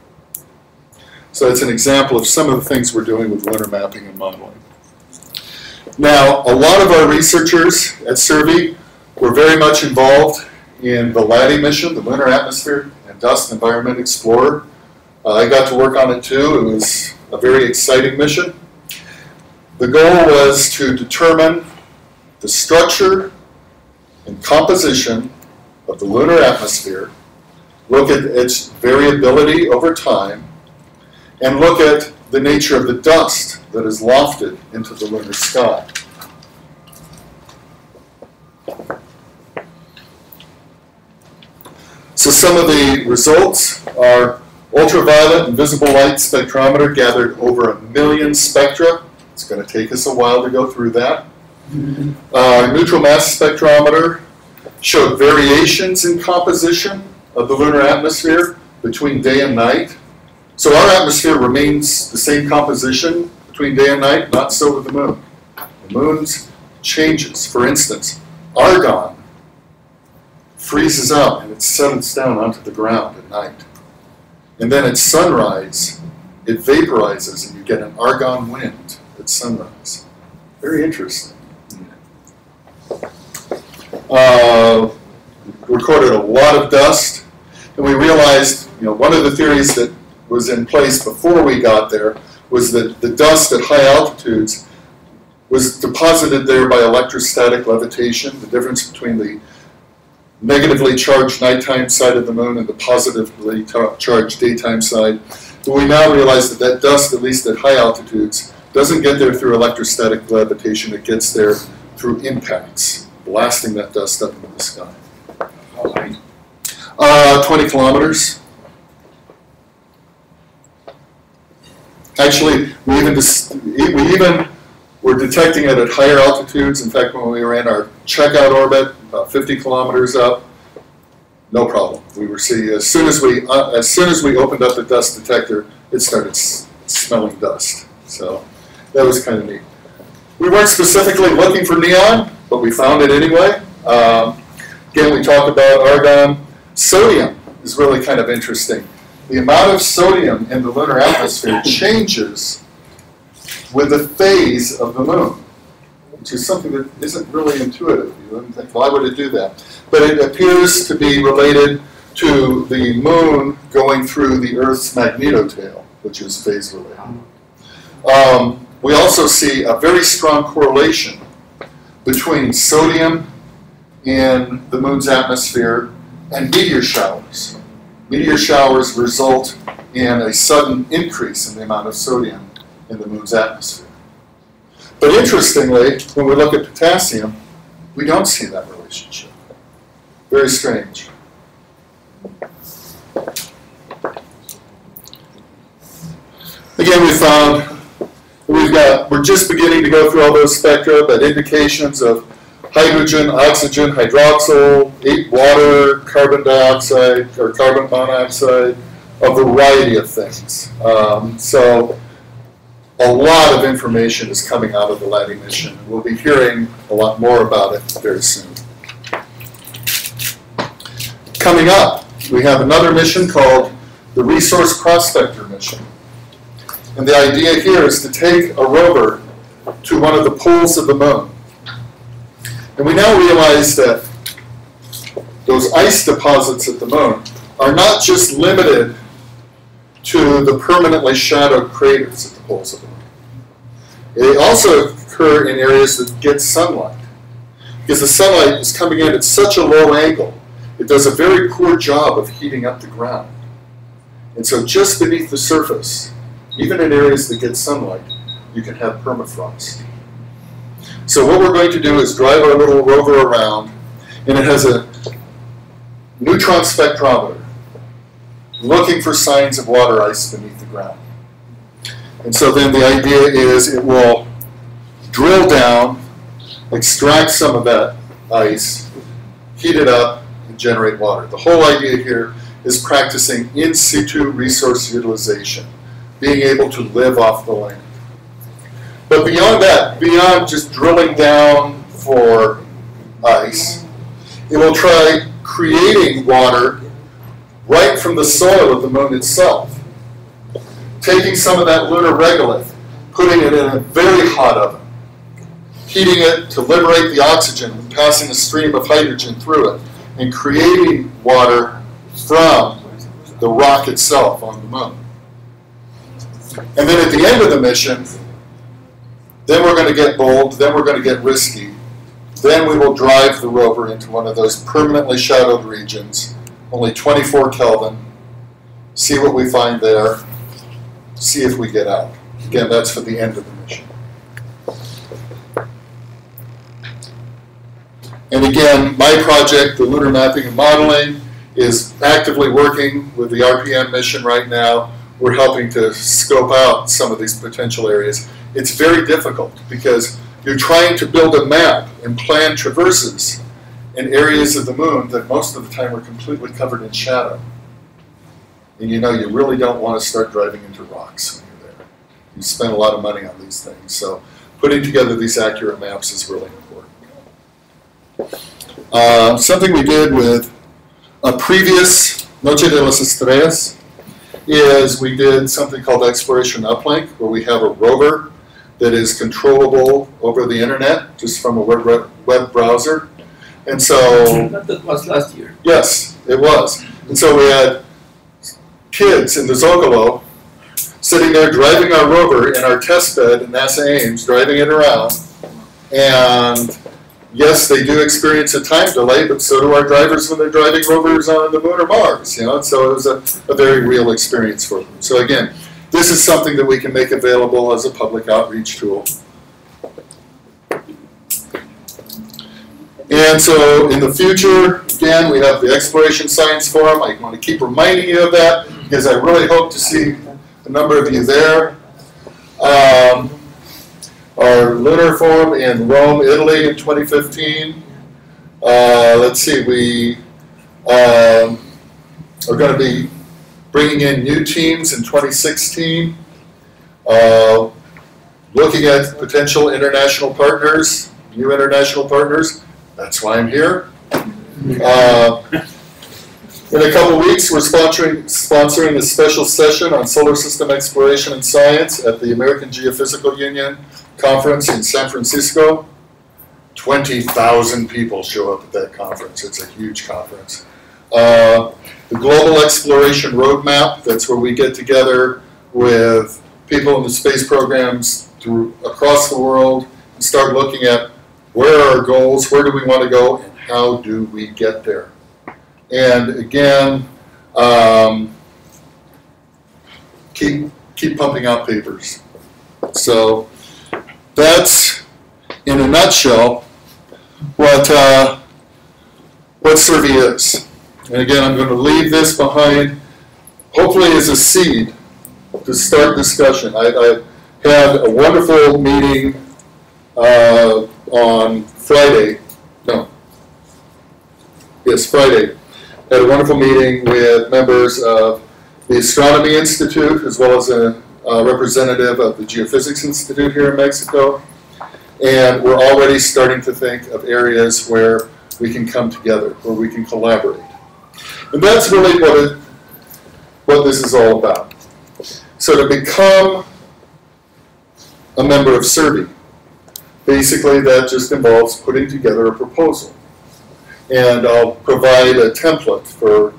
So that's an example of some of the things we're doing with lunar mapping and modeling. Now, a lot of our researchers at SSERVI were very much involved in the LADEE mission, the Lunar Atmosphere and Dust Environment Explorer. I got to work on it too. It was a very exciting mission. The goal was to determine the structure and composition of the lunar atmosphere, look at its variability over time, and look at the nature of the dust that is lofted into the lunar sky. So some of the results are ultraviolet and visible light spectrometer gathered over 1 million spectra. It's going to take us a while to go through that. Neutral mass spectrometer showed variations in composition of the lunar atmosphere between day and night. So our atmosphere remains the same composition between day and night, not so with the moon. The moon's changes. For instance, argon freezes out and it settles down onto the ground at night. And then at sunrise, it vaporizes and you get an argon wind at sunrise. Very interesting. Recorded a lot of dust, and we realized, one of the theories that was in place before we got there was that the dust at high altitudes was deposited there by electrostatic levitation, the difference between the negatively charged nighttime side of the moon and the positively charged daytime side. But we now realize that that dust, at least at high altitudes, doesn't get there through electrostatic levitation. It gets there through impacts, blasting that dust up into the sky. How high? 20 kilometers. Actually, we even were detecting it at higher altitudes. In fact, when we ran our checkout orbit, about 50 kilometers up, no problem. We were seeing as soon as we opened up the dust detector, it started smelling dust. So that was kind of neat. We weren't specifically looking for neon, but we found it anyway. Again, we talked about argon. Sodium is really kind of interesting. The amount of sodium in the lunar atmosphere changes with the phase of the moon. which is something that isn't really intuitive. You wouldn't think, why would it do that? But it appears to be related to the moon going through the Earth's magnetotail, which is phase related. We also see a very strong correlation between sodium in the moon's atmosphere and meteor showers. Meteor showers result in a sudden increase in the amount of sodium in the moon's atmosphere. But interestingly, when we look at potassium, we don't see that relationship. Very strange. Again, we found we're just beginning to go through all those spectra, but indications of hydrogen, oxygen, hydroxyl, water, carbon dioxide, or carbon monoxide, a variety of things. So a lot of information is coming out of the LADI mission. We'll be hearing a lot more about it very soon. Coming up, we have another mission called the Resource Prospector Mission. And the idea here is to take a rover to one of the poles of the moon. And we now realize that those ice deposits at the moon are not just limited to the permanently shadowed craters at the poles of the moon. They also occur in areas that get sunlight. Because the sunlight is coming in at such a low angle, it does a very poor job of heating up the ground. And so just beneath the surface, even in areas that get sunlight, you can have permafrost. So what we're going to do is drive our little rover around, and it has a neutron spectrometer looking for signs of water ice beneath the ground. And so then the idea is it will drill down, extract some of that ice, heat it up, and generate water. The whole idea here is practicing in situ resource utilization, being able to live off the land. But beyond that, beyond just drilling down for ice, it will try creating water right from the soil of the moon itself. Taking some of that lunar regolith, putting it in a very hot oven, heating it to liberate the oxygen, and passing a stream of hydrogen through it, and creating water from the rock itself on the moon. And then at the end of the mission, then we're going to get bold, then we're going to get risky. Then we will drive the rover into one of those permanently shadowed regions, only 24 Kelvin, see what we find there, see if we get out. Again, that's for the end of the mission. And again, my project, the Lunar Mapping and Modeling, is actively working with the RPM mission right now. We're helping to scope out some of these potential areas. It's very difficult because you're trying to build a map and plan traverses in areas of the moon that most of the time are completely covered in shadow. And you know, you really don't want to start driving into rocks when you're there. You spend a lot of money on these things. So putting together these accurate maps is really important. Something we did with a previous Noche de las Estrellas is we did something called Exploration Uplink, where we have a rover that is controllable over the internet, just from a web browser. And so... That was last year. Yes, it was. And so we had kids in the Zocalo sitting there driving our rover in our test bed in NASA Ames, driving it around. And yes, they do experience a time delay, but so do our drivers when they're driving rovers on the moon or Mars. You know, so it was a very real experience for them. So again, this is something that we can make available as a public outreach tool. And so in the future, again, we have the Exploration Science Forum. I want to keep reminding you of that because I really hope to see a number of you there. Our Lunar Forum in Rome, Italy in 2015. Let's see, we are going to be bringing in new teams in 2016, looking at potential international partners, new international partners. That's why I'm here. In a couple weeks, we're sponsoring a special session on solar system exploration and science at the American Geophysical Union conference in San Francisco. 20,000 people show up at that conference. It's a huge conference. The Global Exploration Roadmap, that's where we get together with people in the space programs across the world and start looking at where are our goals, where do we want to go, and how do we get there. And again, keep pumping out papers. So that's, in a nutshell, what SSERVI is. And again, I'm going to leave this behind, hopefully as a seed to start discussion. I had a wonderful meeting on Friday. No. Yes, Friday. Had a wonderful meeting with members of the Astronomy Institute, as well as a representative of the Geophysics Institute here in Mexico. And we're already starting to think of areas where we can come together, where we can collaborate. And that's really what this is all about. So to become a member of SSERVI, basically that just involves putting together a proposal. And I'll provide a template for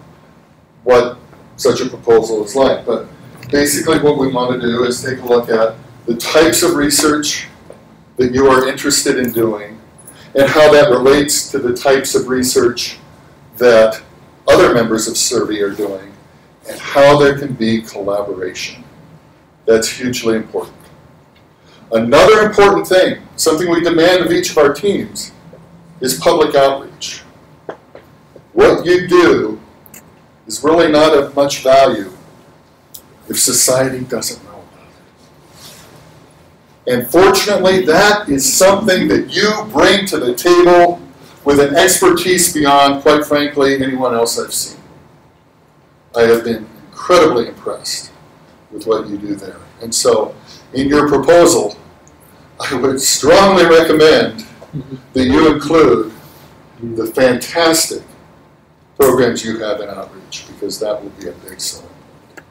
what such a proposal is like. But basically what we want to do is take a look at the types of research that you are interested in doing and how that relates to the types of research that other members of SSERVI are doing and how there can be collaboration. That's hugely important. Another important thing, something we demand of each of our teams, is public outreach. What you do is really not of much value if society doesn't know about it. And fortunately, that is something that you bring to the table with an expertise beyond, quite frankly, anyone else I've seen. I have been incredibly impressed with what you do there. And so, in your proposal, I would strongly recommend that you include the fantastic programs you have in outreach, because that will be a big selling point.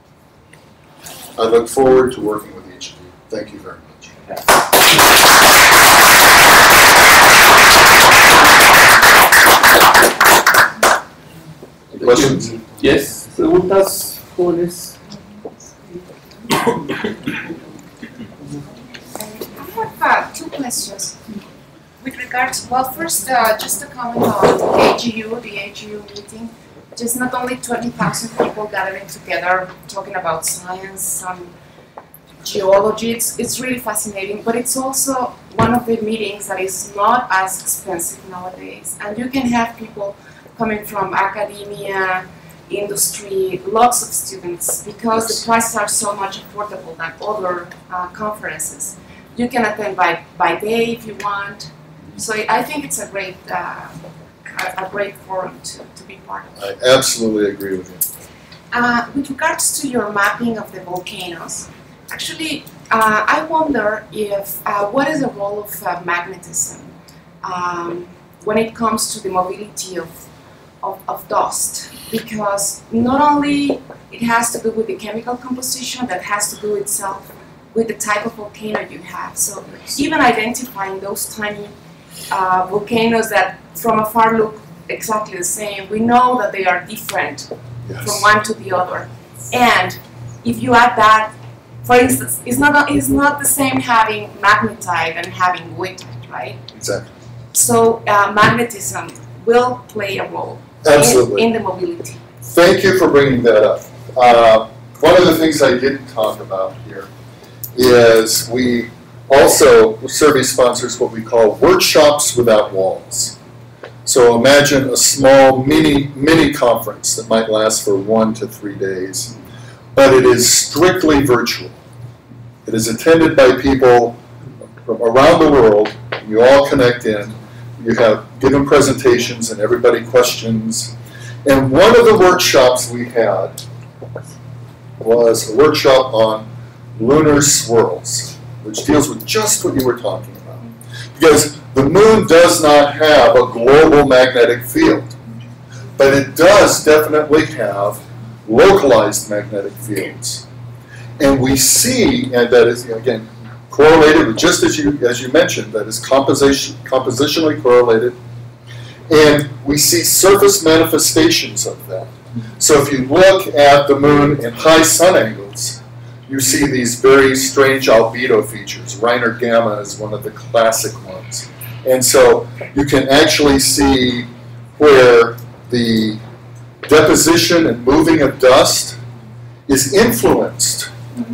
I look forward to working with each of you. Thank you very much. Questions? Yes. Preguntas, jóvenes. I have two questions. With regards, well, first, just a comment on the AGU meeting. Just not only 20,000 people gathering together talking about science and geology, it's really fascinating, but it's also one of the meetings that is not as expensive nowadays. And you can have people coming from academia, industry, lots of students, because the prices are so much affordable than other conferences. You can attend by day if you want. So I think it's a great forum to be part of. I absolutely agree with you. With regards to your mapping of the volcanoes, actually, I wonder if what is the role of magnetism when it comes to the mobility of dust? Because not only it has to do with the chemical composition, that has to do itself with the type of volcano you have. So even identifying those tiny volcanoes that from afar look exactly the same, we know that they are different from one to the other. And if you add that, for instance, it's not the same having magnetite and having goethite, right? Exactly. So magnetism will play a role in the mobility. Thank you for bringing that up. One of the things I didn't talk about here is we also, SSERVI sponsors what we call workshops without walls. So imagine a small mini conference that might last for 1 to 3 days, but it is strictly virtual. It is attended by people from around the world. You all connect in. You have given presentations and everybody questions. And one of the workshops we had was a workshop on lunar swirls, which deals with just what you were talking about. Because the moon does not have a global magnetic field, but it does definitely have localized magnetic fields. And we see, and that is, again, correlated, just as you mentioned, that is compositionally correlated. And we see surface manifestations of that. So if you look at the moon in high sun angles, you see these very strange albedo features. Reiner gamma is one of the classic ones. And so you can actually see where the deposition and moving of dust is influenced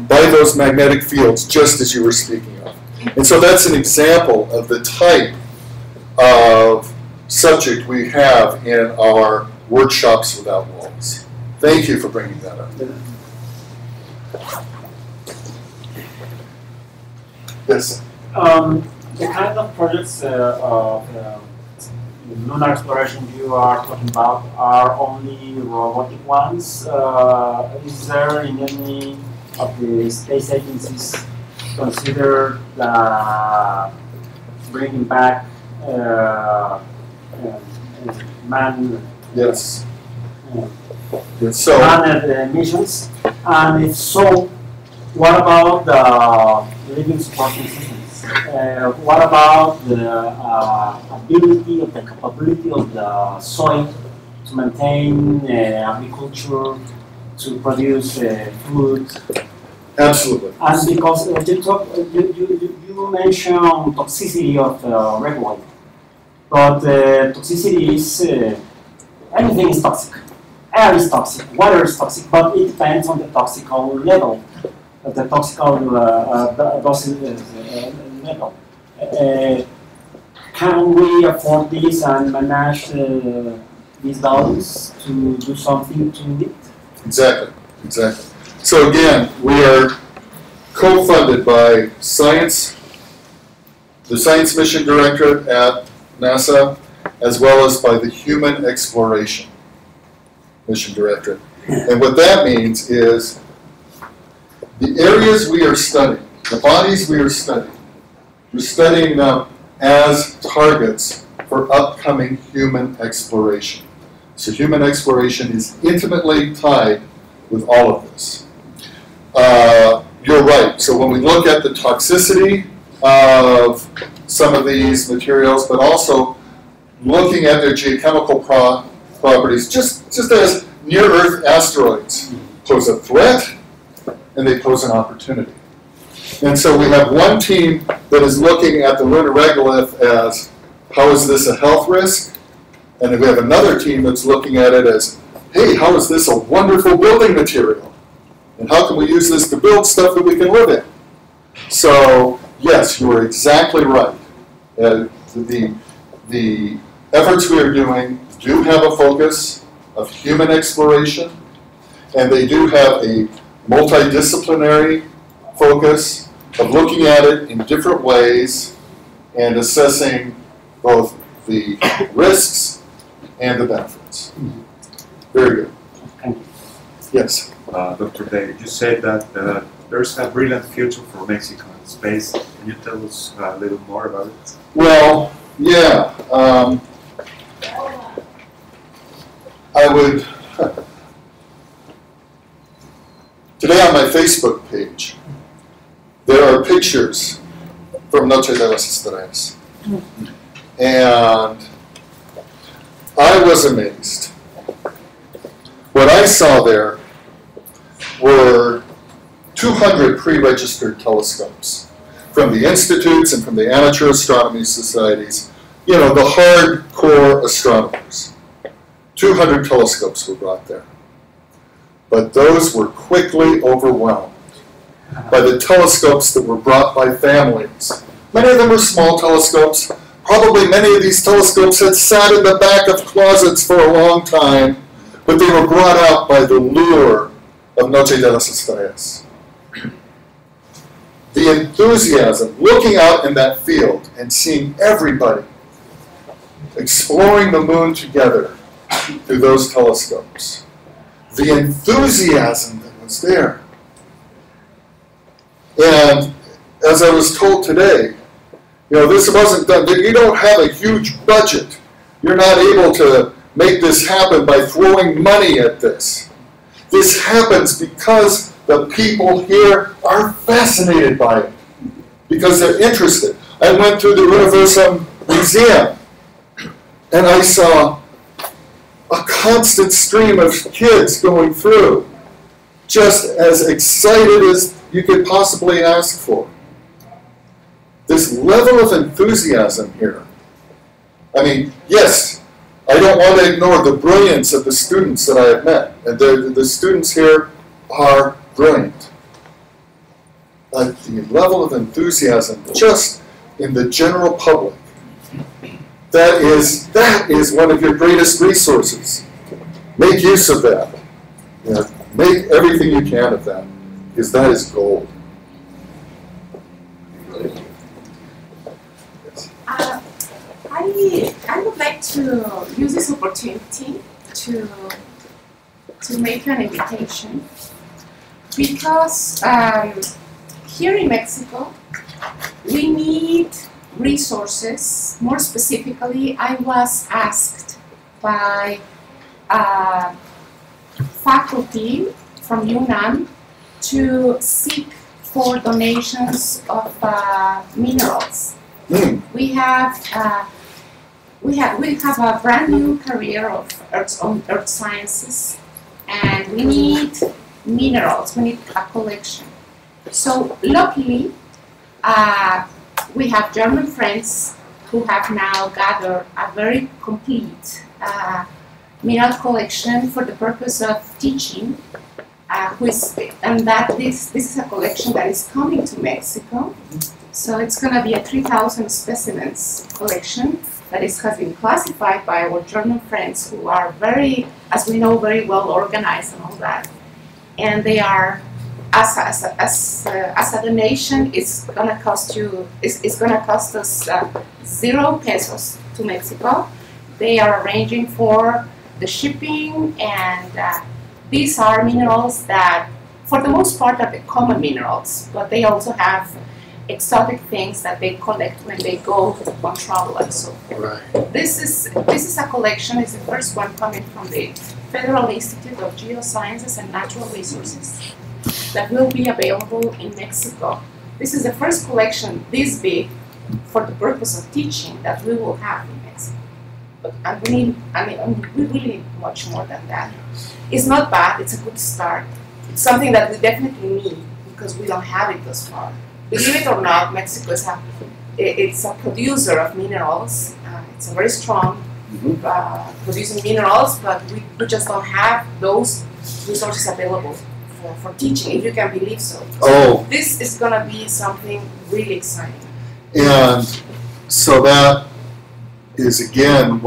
by those magnetic fields, just as you were speaking of. And so that's an example of the type of subject we have in our workshops without walls. Thank you for bringing that up. Yes? The kind of projects of lunar exploration you are talking about are only robotic ones. Is there in any of the space agencies considered bringing back man? Yes. So Manned missions? And if so, what about the living supporting systems? What about the ability of the capability of the soil to maintain agriculture, to produce food? absolutely. And because you mentioned toxicity of regolith, but toxicity is anything is toxic. Air is toxic, water is toxic, but it depends on the toxical level, the toxical dosage level. Can we afford this and manage these values to do something to it? Exactly, exactly. So again, we are co-funded by science, the Science Mission Directorate at NASA, as well as by the Human Exploration Mission Directorate. And what that means is the areas we are studying, the bodies we are studying, we're studying them as targets for upcoming human exploration. So human exploration is intimately tied with all of this. You're right. So when we look at the toxicity of some of these materials, but also looking at their geochemical properties, just as near-Earth asteroids pose a threat and they pose an opportunity. And so we have one team that is looking at the lunar regolith as, how is this a health risk? And then we have another team that's looking at it as, hey, how is this a wonderful building material? And how can we use this to build stuff that we can live in? So, yes, you are exactly right. The efforts we are doing do have a focus of human exploration, and they do have a multidisciplinary focus of looking at it in different ways and assessing both the risks and the benefits. Very good. Thank you. Yes? Dr. Day, you said that there's a brilliant future for Mexico in space. Can you tell us a little more about it? Well, yeah. I would... Today on my Facebook page, there are pictures from Noche de las Estrellas. And I was amazed. What I saw there were 200 pre-registered telescopes from the institutes and from the amateur astronomy societies, you know, the hardcore astronomers. 200 telescopes were brought there. But those were quickly overwhelmed by the telescopes that were brought by families. Many of them were small telescopes. Probably many of these telescopes had sat in the back of closets for a long time, but they were brought out by the lure of Noche de las Estrellas. The enthusiasm, looking out in that field and seeing everybody exploring the moon together through those telescopes. The enthusiasm that was there. And as I was told today, you know, this wasn't done. You don't have a huge budget. You're not able to make this happen by throwing money at this. This happens because the people here are fascinated by it. because they're interested. I went through the Universum Museum, and I saw a constant stream of kids going through, just as excited as you could possibly ask for. This level of enthusiasm here. I mean, yes, I don't want to ignore the brilliance of the students that I have met. And the students here are brilliant. But the level of enthusiasm just in the general public, that is one of your greatest resources. Make use of that. You know, make everything you can of that, because that is gold. I would like to use this opportunity to make an invitation, because here in Mexico we need resources. More specifically, I was asked by faculty from UNAM to seek for donations of minerals. We have a brand new career of earth sciences, and we need minerals. We need a collection. So luckily, we have German friends who have now gathered a very complete mineral collection for the purpose of teaching. This is a collection that is coming to Mexico. So it's going to be a 3,000 specimens collection that has been classified by our German friends, who are very, as we know, very well organized and all that. And they are, as a donation, it's going to cost us 0 pesos to Mexico. They are arranging for the shipping, and these are minerals that, for the most part, are the common minerals, but they also have exotic things that they collect when they go on travel and so forth. Right. This is a collection. It's the first one coming from the Federal Institute of Geosciences and Natural Resources that will be available in Mexico. This is the first collection this big for the purpose of teaching that we will have in Mexico. But we really need much more than that. It's not bad. It's a good start. It's something that we definitely need because we don't have it thus far. Believe it or not, Mexico is a producer of minerals. It's a very strong producing minerals, but we just don't have those resources available for teaching, if you can believe so. Oh. This is going to be something really exciting. And so that is again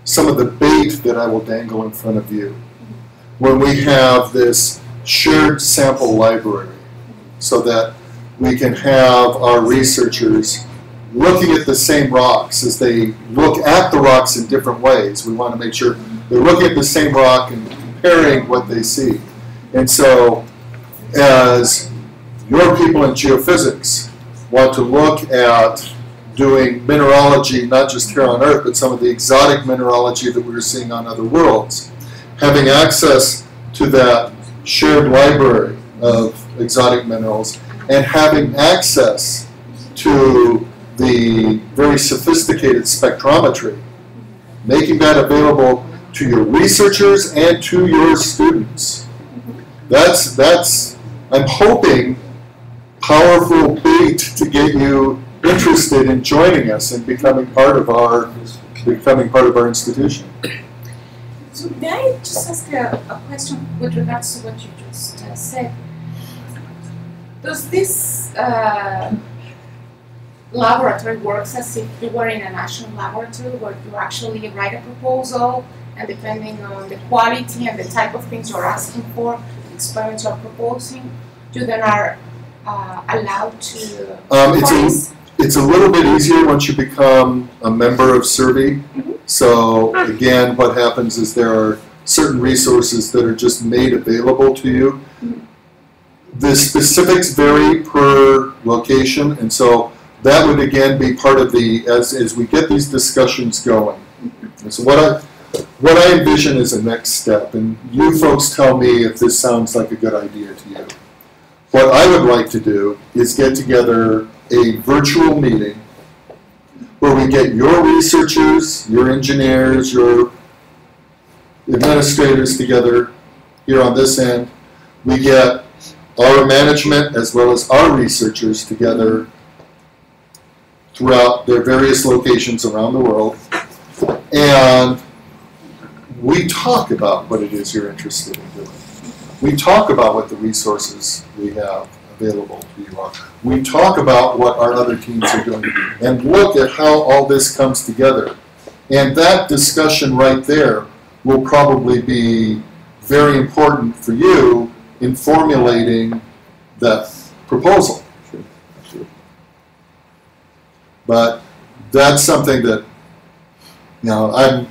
some of the bait that I will dangle in front of you when we have this shared sample library, so that we can have our researchers looking at the same rocks as they look at the rocks in different ways. We want to make sure they're looking at the same rock and comparing what they see. And so as your people in geophysics want to look at doing mineralogy, not just here on Earth, but some of the exotic mineralogy that we're seeing on other worlds, having access to that shared library of exotic minerals and having access to the very sophisticated spectrometry, making that available to your researchers and to your students. That's I'm hoping, powerful bait to get you interested in joining us and becoming part of our institution. So may I just ask a question with regards to what you just said? Does this laboratory works as if you were in a national laboratory where you actually write a proposal, and depending on the quality and the type of things you're asking for, the experiments you're proposing, you then are allowed to It's a little bit easier once you become a member of SSERVI. So again, what happens is there are certain resources that are just made available to you. The specifics vary per location, and so that would again be part of the, as we get these discussions going. And so what I envision is a next step, and you folks tell me if this sounds like a good idea to you. what I would like to do is get together a virtual meeting where we get your researchers, your engineers, your administrators together here on this end. We get our management as well as our researchers together throughout their various locations around the world. And we talk about what it is you're interested in doing. We talk about what the resources we have available to you are. We talk about what our other teams are doing and look at how all this comes together. And that discussion right there will probably be very important for you in formulating that proposal. But that's something that, you know, I'm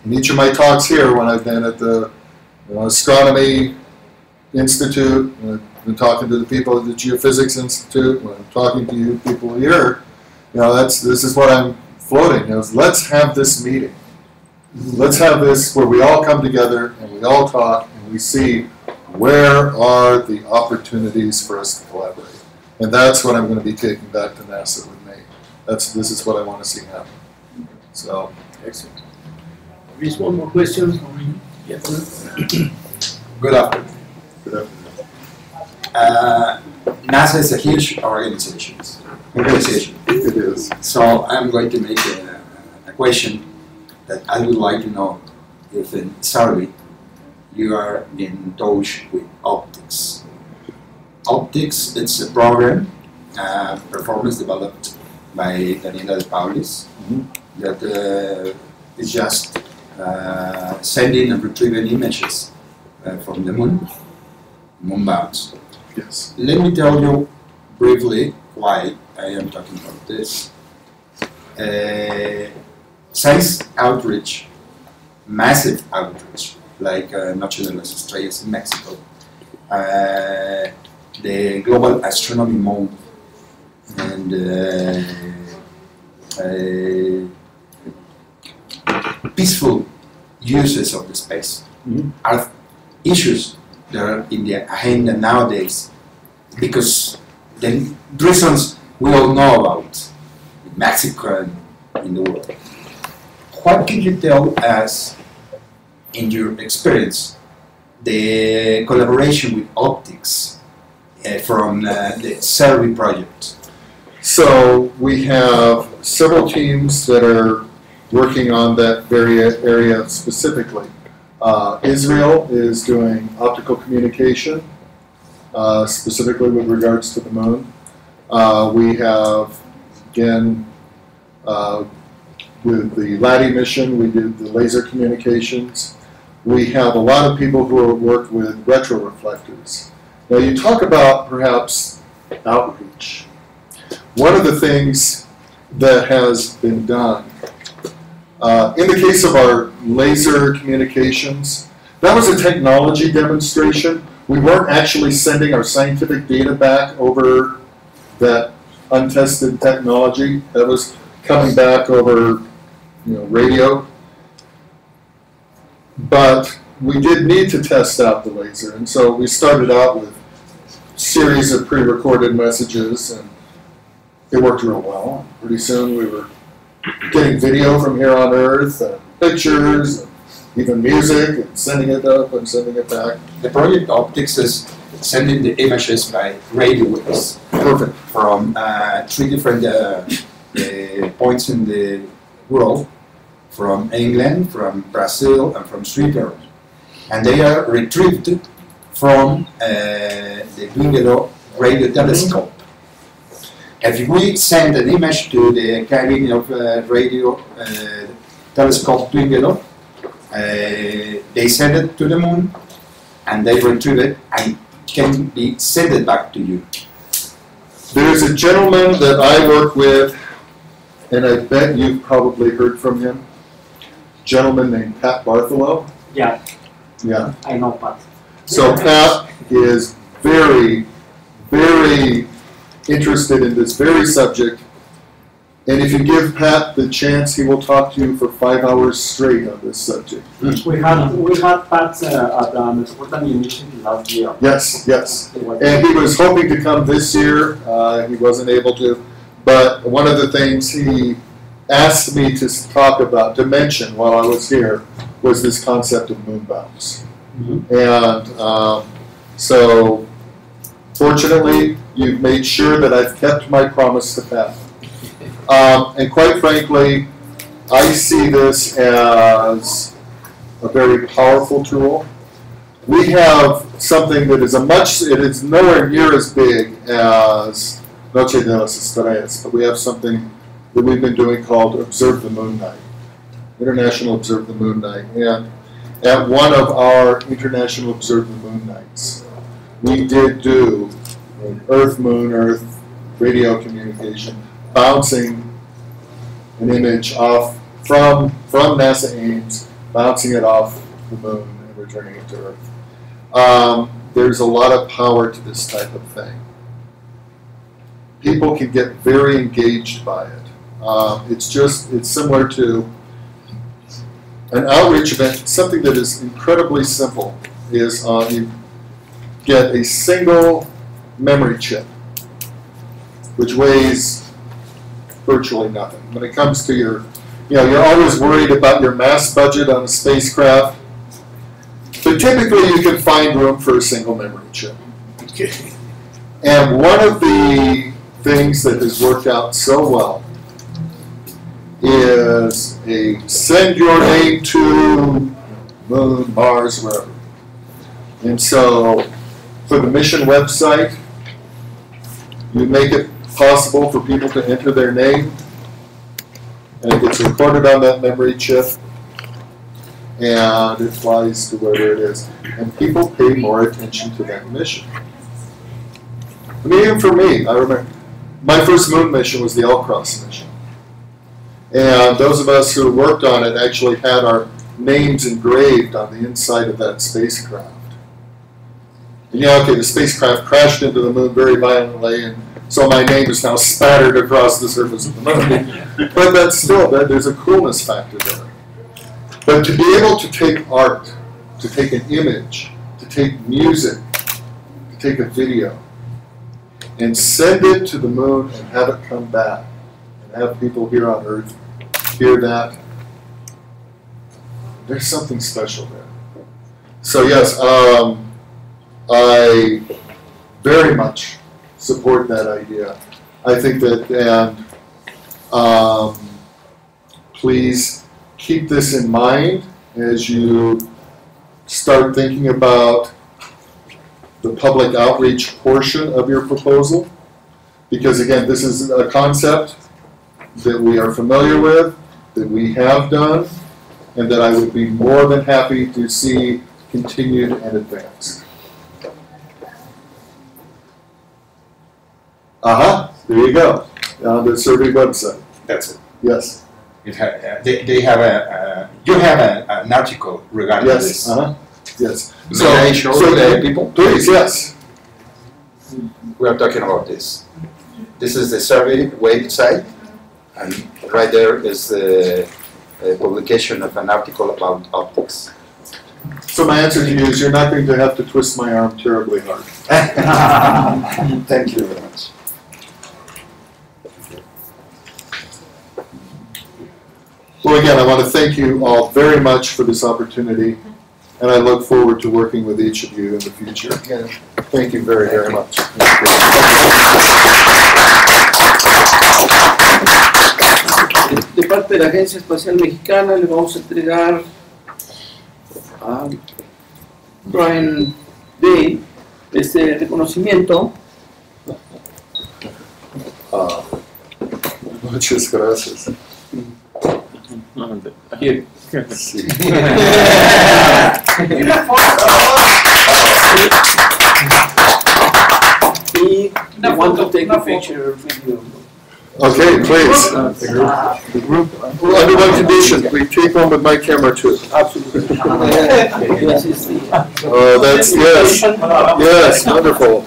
in each of my talks here when I've been at the Astronomy Institute, I've been talking to the people at the Geophysics Institute, when I'm talking to you people here, you know, this is what I'm floating. You know, let's have this meeting. Let's have this where we all come together and we all talk and we see where are the opportunities for us to collaborate. And that's what I'm going to be taking back to NASA with me. This is what I want to see happen. So, Excellent. There's one more question. Yes. Good afternoon. good afternoon. NASA is a huge organization. It is. So I'm going to make a question that I would like to know if in SSERVI you are in touch with optics. Optics, it's a program, performance developed by Daniela De Paulis, that is just sending and retrieving images from the moon bounds. Yes. Let me tell you briefly why I am talking about this. Science outreach, massive outreach, like Noche de las Estrellas in Mexico, the Global Astronomy Month, and peaceful uses of the space are issues that are in the agenda nowadays, because the reasons we all know about in Mexico and in the world. What can you tell us, in your experience, the collaboration with optics from the SSERVI project? So we have several teams that are working on that very area specifically. Israel is doing optical communication, specifically with regards to the moon. We have, again, with the LADI mission, we did the laser communications. We have a lot of people who have worked with retroreflectors. Now you talk about perhaps outreach. One of the things that has been done, in the case of our laser communications, that was a technology demonstration. We weren't actually sending our scientific data back over that untested technology. That was coming back over, radio. But we did need to test out the laser, and so we started out with a series of pre-recorded messages, and it worked real well. Pretty soon we were getting video from here on Earth, and pictures, and even music, and sending it up and sending it back. The project optics is sending the images by radio waves. Perfect. From 3 different points in the world, from England, from Brazil, and from Switzerland. And they are retrieved from the Dwingelo radio telescope. If we send an image to the cabin of radio telescope Dwingelo, they send it to the moon, and they retrieve it, and can be sent it back to you. There's a gentleman that I work with, and I bet you've probably heard from him. A gentleman named Pat Bartholow. Yeah, Yeah. I know Pat. So Pat is very, very interested in this very subject. And if you give Pat the chance, he will talk to you for 5 hours straight on this subject. We had Pat at the Metropolitan University last year. Yes, yes. And he was hoping to come this year. He wasn't able to. But one of the things he asked me to talk about, to mention while I was here, was this concept of moon bounce. And so, fortunately, you've made sure that I've kept my promise to Pat. And quite frankly, I see this as a very powerful tool. We have something that is it is nowhere near as big as Noche de las Estrellas, but we have something that we've been doing called Observe the Moon Night, International Observe the Moon Night. And at one of our International Observe the Moon Nights, we did do an Earth-Moon, Earth radio communication, bouncing an image off from NASA Ames, bouncing it off the moon and returning it to Earth. There's a lot of power to this type of thing. People can get very engaged by it. It's similar to an outreach event. Something that is incredibly simple is you get a single memory chip, which weighs virtually nothing. When it comes to you're always worried about your mass budget on a spacecraft, but typically you can find room for a single memory chip. And one of the things that has worked out so well is send your name to Moon, Mars, wherever. And so for the mission website, you make it possible for people to enter their name, and it gets recorded on that memory chip, and it flies to wherever it is. And people pay more attention to that mission. I mean, even for me, I remember my first moon mission was the L-Cross mission. And those of us who worked on it actually had our names engraved on the inside of that spacecraft. And the spacecraft crashed into the moon very violently, and so my name is now spattered across the surface of the moon. But that's still, there's a coolness factor there. But to be able to take art, to take an image, to take music, to take a video, and send it to the moon and have it come back, and have people here on Earth hear that, there's something special there. So yes, I very much support that idea. I think that, and please keep this in mind as you start thinking about the public outreach portion of your proposal, because again, this is a concept that we are familiar with, that we have done, and that I would be more than happy to see continued and advanced. There you go, on the SSERVI website. That's it. Yes. They have you have an article regarding this. Yes. May I show the people? Please, yes. We are talking about this. This is the SSERVI website, and right there is the publication of an article about optics. So my answer to you is you're not going to have to twist my arm terribly hard. Thank you very much. Well, again, I want to thank you all very much for this opportunity, and I look forward to working with each of you in the future. Again, thank you very, very much. De parte de la Agencia Espacial Mexicana le vamos a entregar a Brian Day este reconocimiento. Muchas gracias. Here. Sí. I want to take a picture video. Okay, please. The group. Well, under one condition, we take one with my camera too. Absolutely. Oh, that's, yes. Yes, wonderful.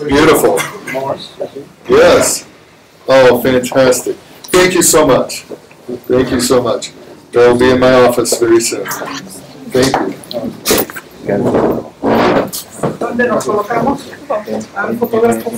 Beautiful. Yes. Oh, fantastic. Thank you so much. Thank you so much. They'll be in my office very soon. Thank you. ¿Dónde nos colocamos? Al fotógrafo.